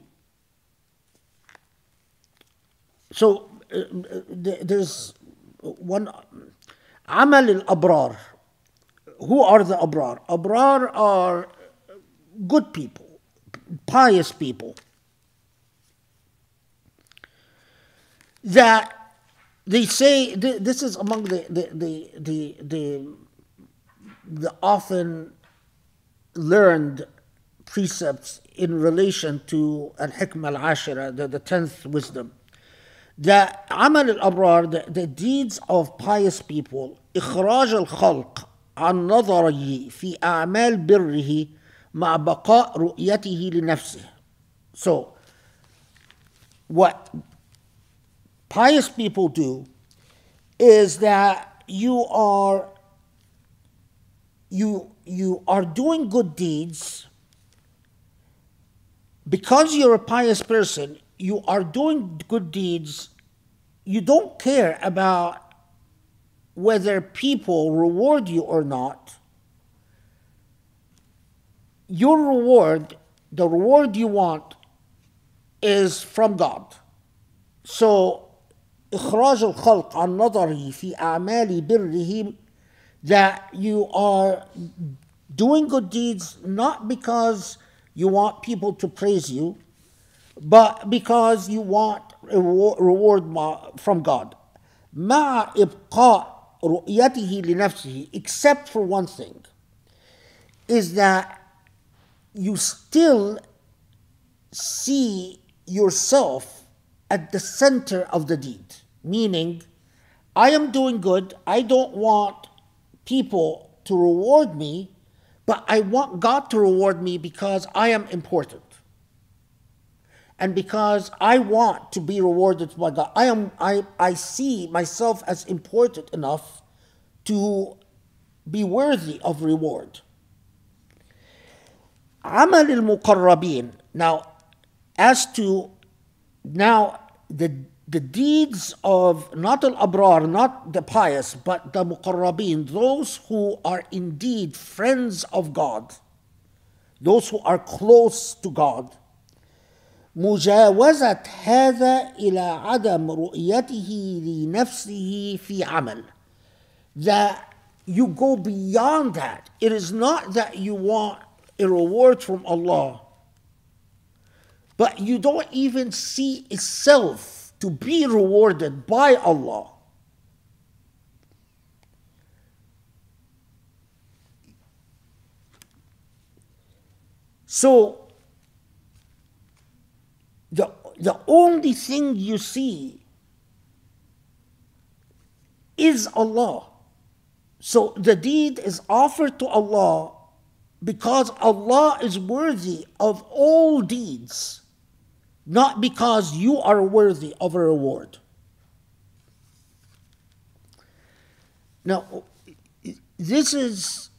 So there's one عمل الأبرار. Who are the أبرار? أبرار are good people, pious people, that they say this is among the often learned precepts in relation to al-hikmah al-ashira, the 10th wisdom, that عمل الأبرار, the deeds of pious people, إخراج الخلق عن نظره في أعمال بره مع بقاء رؤيته لنفسه. So what pious people do is that you are doing good deeds. Because you're a pious person, you are doing good deeds. You don't care about whether people reward you or not. Your reward, the reward you want, is from God. So إخراج الخلق عن نظره في أعمال بره, that you are doing good deeds not because you want people to praise you, but because you want a reward from God. مع إبقاء رؤيته لنفسه, except for one thing, is that you still see yourself at the center of the deed. Meaning, I am doing good, I don't want people to reward me, but I want God to reward me because I am important. And because I want to be rewarded by God. I see myself as important enough to be worthy of reward. عمل المقربين. Now, as to the deeds of not al-abrar, not the pious, but the muqarrabin, those who are indeed friends of God, those who are close to God, مجاوزة هذا إلى عدم رؤيته لنفسه في عمل. That you go beyond that. It is not that you want a reward from Allah, but you don't even see itself to be rewarded by Allah. So the only thing you see is Allah. So the deed is offered to Allah because Allah is worthy of all deeds, not because you are worthy of a reward. Now, this is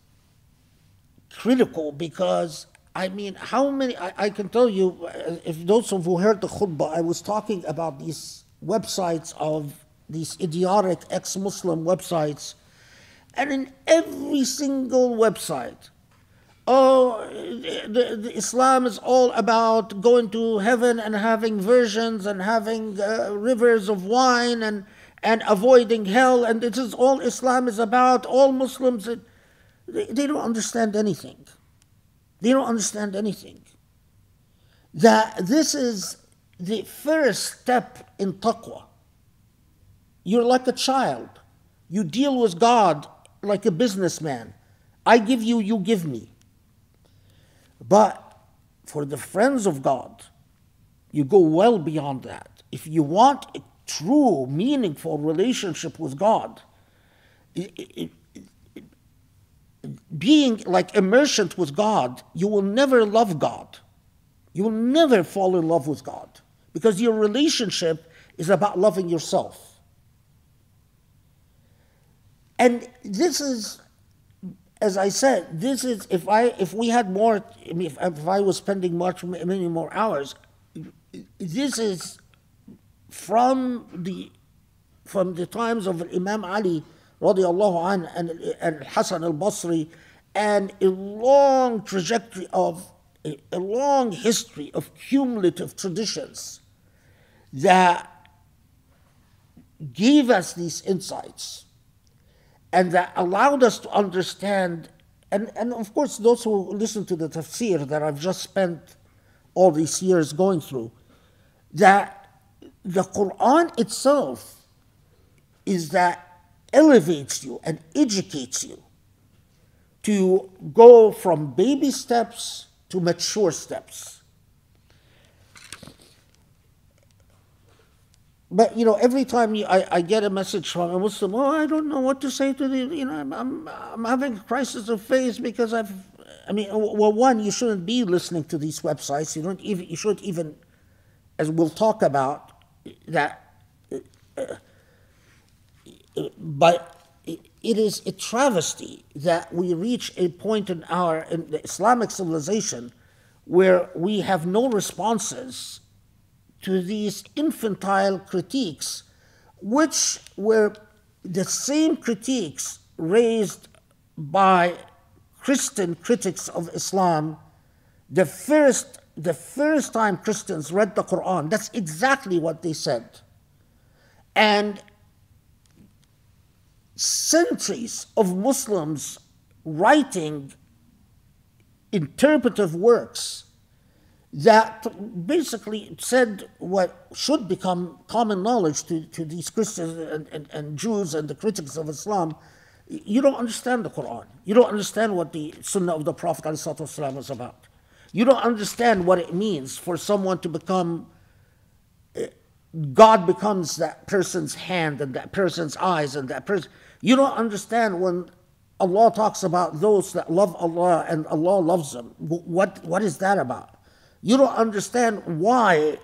critical because, I mean, how many, I can tell you, if those of you who heard the khutbah, I was talking about these websites of these idiotic ex-Muslim websites, and in every single website, the Islam is all about going to heaven and having virgins and having rivers of wine and avoiding hell, and this is all Islam is about. All Muslims, they don't understand anything. They don't understand anything. That this is the first step in taqwa. You're like a child. You deal with God like a businessman. I give you, you give me. But for the friends of God, you go well beyond that. If you want a true, meaningful relationship with God, being like immersion with God, you will never love God. You will never fall in love with God because your relationship is about loving yourself. And this is, as I said, this is, if we had more, I mean, if I was spending many more hours, this is from the times of Imam Ali radiallahu anh and Hassan al-Basri, and a long trajectory of, a long history of cumulative traditions that gave us these insights and that allowed us to understand, and of course those who listen to the tafsir that I've just spent all these years going through, that the Quran itself is that elevates you and educates you to go from baby steps to mature steps. But you know, every time I get a message from a Muslim, I don't know what to say to the, I'm having a crisis of faith because one, you shouldn't be listening to these websites. You shouldn't even, as we'll talk about that. But it is a travesty that we reach a point in the Islamic civilization where we have no responses to these infantile critiques, which were the same critiques raised by Christian critics of Islam the first time Christians read the Quran. That's exactly what they said. And centuries of Muslims writing interpretive works that basically said what should become common knowledge to these Christians and Jews and the critics of Islam. You don't understand the Quran. You don't understand what the Sunnah of the Prophet ﷺ is about. You don't understand what it means for someone to become, God becomes that person's hand and that person's eyes and that person. You don't understand when Allah talks about those that love Allah and Allah loves them. What is that about? You don't understand why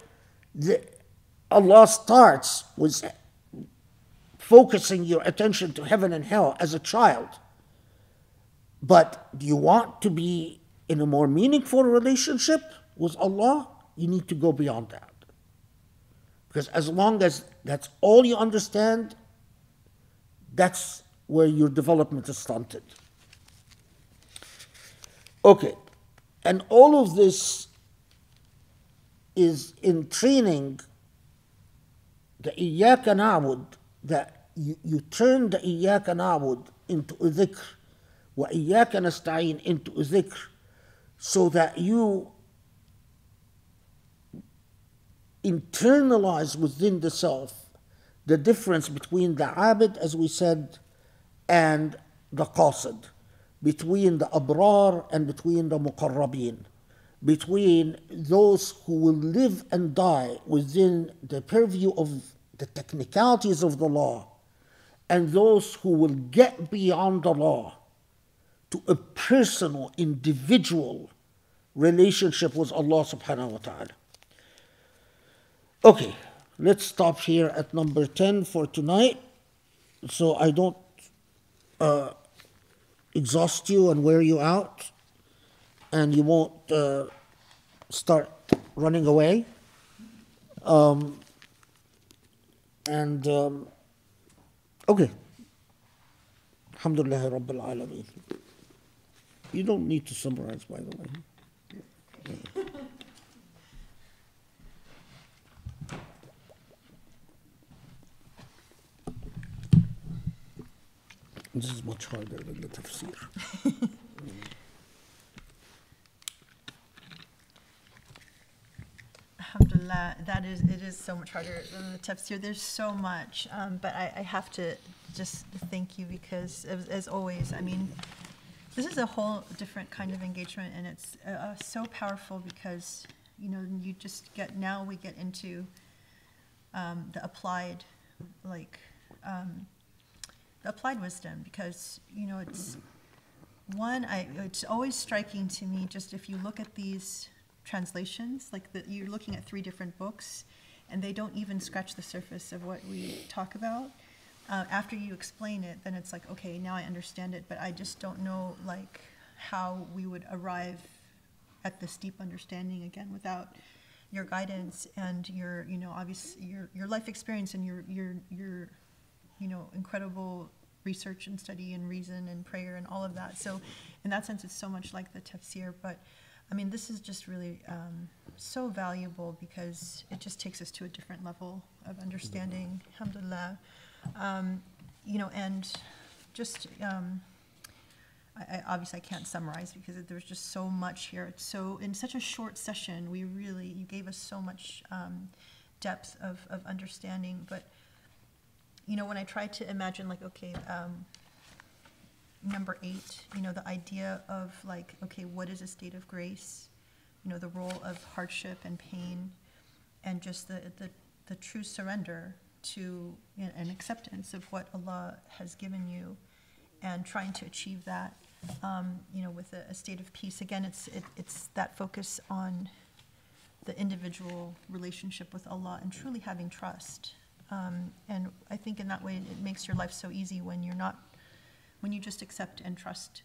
Allah starts with focusing your attention to heaven and hell as a child. But do you want to be in a more meaningful relationship with Allah? You need to go beyond that. Because as long as that's all you understand, that's where your development is stunted. Okay, and all of this is in training the Iyyaka na'bud, that you turn the Iyyaka na'bud into a dhikr, wa Iyyaka nasta'een into a dhikr, so that you internalize within the self the difference between the abid, as we said, and the qasid, between the abrar and between the muqarrabeen, between those who will live and die within the purview of the technicalities of the law and those who will get beyond the law to a personal, individual relationship with Allah subhanahu wa ta'ala. Okay, let's stop here at number 10 for tonight, so I don't exhaust you and wear you out, and you won't start running away. Okay. Alhamdulillah Rabbil Alameen. You don't need to summarize, by the way. This is much harder than the tafsir. Alhamdulillah, it is so much harder than the tafsir. There's so much, but I have to just thank you because, as always, I mean, this is a whole different kind of engagement, and it's so powerful because, you know, you just get, now we get into the applied, like, the applied wisdom, because, you know, it's it's always striking to me, just if you look at these translations, like you're looking at 3 different books, and they don't even scratch the surface of what we talk about. After you explain it, then it's like, okay, now I understand it, but I just don't know, like, how we would arrive at this deep understanding again without your guidance and your, you know, obvious your life experience and your you know, incredible research and study and reason and prayer and all of that. So in that sense, it's so much like the tafsir, but I mean, this is just really so valuable because it just takes us to a different level of understanding, alhamdulillah. You know, and just, obviously I can't summarize because there's just so much here. It's so, in such a short session, you gave us so much depth of understanding. But, you know, when I try to imagine, like, okay, number 8, you know, the idea of, like, okay, what is a state of grace? You know, the role of hardship and pain, and just the true surrender to, you know, an acceptance of what Allah has given you, and trying to achieve that, you know, with a state of peace. Again, it's that focus on the individual relationship with Allah and truly having trust. And I think in that way it makes your life so easy when you just accept and trust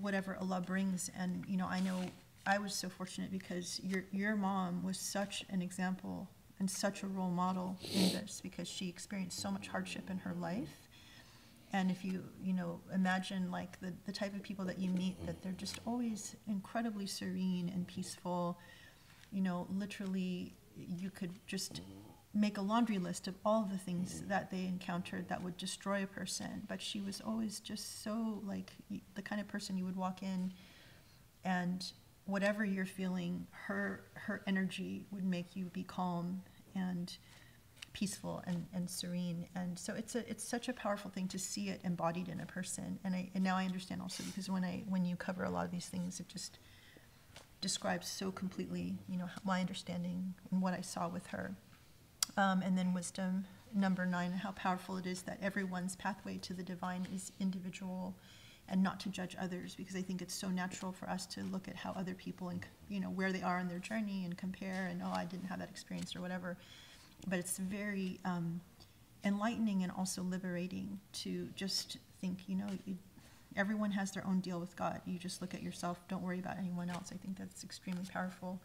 whatever Allah brings. And, you know, I know I was so fortunate because your mom was such an example and such a role model in this, because she experienced so much hardship in her life. And if you know, imagine, like, the type of people that you meet, that they're just always incredibly serene and peaceful. You know, literally, you could just make a laundry list of all of the things that they encountered that would destroy a person. But she was always just so, like, the kind of person you would walk in, and whatever you're feeling, her energy would make you be calm and peaceful and serene. And so it's such a powerful thing to see it embodied in a person. And now I understand also, because when you cover a lot of these things, it just describes so completely, you know, my understanding and what I saw with her. And then wisdom, number 9, how powerful it is that everyone's pathway to the divine is individual, and not to judge others, because I think it's so natural for us to look at how other people, and, you know, where they are in their journey, and compare, and, oh, I didn't have that experience or whatever. But it's very enlightening and also liberating to just think, you know, everyone has their own deal with God. You just look at yourself, don't worry about anyone else. I think that's extremely powerful.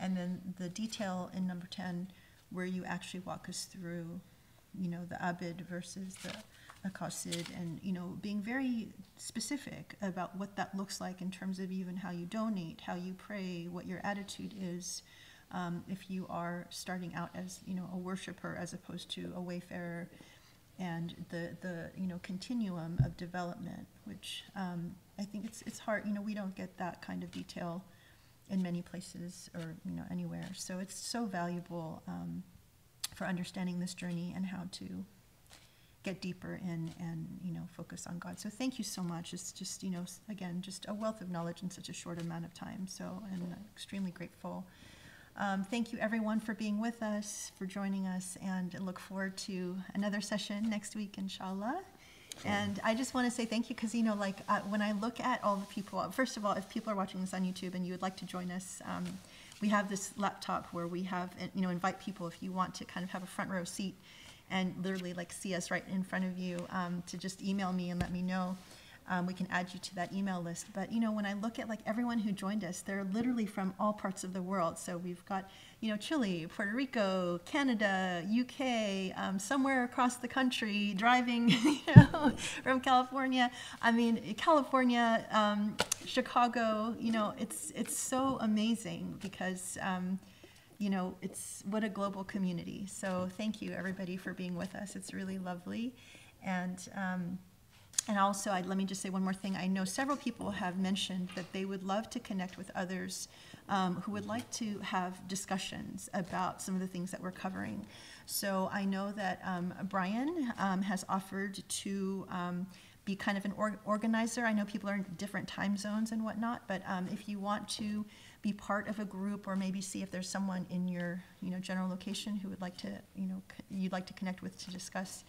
And then the detail in number 10, where you actually walk us through, you know, the abid versus the aqasid, and, you know, being very specific about what that looks like in terms of even how you donate, how you pray, what your attitude is, if you are starting out as, you know, a worshiper as opposed to a wayfarer, and the you know, continuum of development, which I think it's hard, you know, we don't get that kind of detail in many places, or, you know, anywhere. So it's so valuable for understanding this journey and how to get deeper in and, you know, focus on God. So thank you so much. It's just, you know, again, just a wealth of knowledge in such a short amount of time. So I'm extremely grateful. Thank you everyone for being with us, for joining us, and I look forward to another session next week, inshallah. And I just want to say thank you because, when I look at all the people, first of all, if people are watching this on YouTube and you would like to join us, we have this laptop where we have, invite people if you want to kind of have a front row seat and literally see us right in front of you, to just email me and let me know. We can add you to that email list. But, when I look at everyone who joined us, they're literally from all parts of the world. So we've got, Chile, Puerto Rico, Canada, UK, somewhere across the country, driving, from California. I mean, California, Chicago, it's so amazing because, it's what a global community. So thank you, everybody, for being with us. It's really lovely. And also, let me just say one more thing. I know several people have mentioned that they would love to connect with others who would like to have discussions about some of the things that we're covering. So I know that Brian has offered to be kind of an organizer. I know people are in different time zones and whatnot, but if you want to be part of a group or maybe see if there's someone in your general location who would like to, you'd like to connect with to discuss,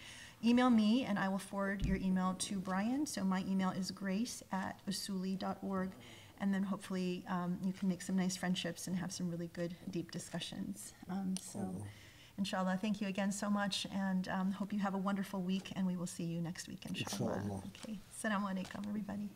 email me and I will forward your email to Brian. So my email is grace@usuli.org, and then hopefully you can make some nice friendships and have some really good, deep discussions. Inshallah, thank you again so much, and hope you have a wonderful week, and we will see you next week, inshallah. Inshallah. Okay. Assalamu alaikum, everybody.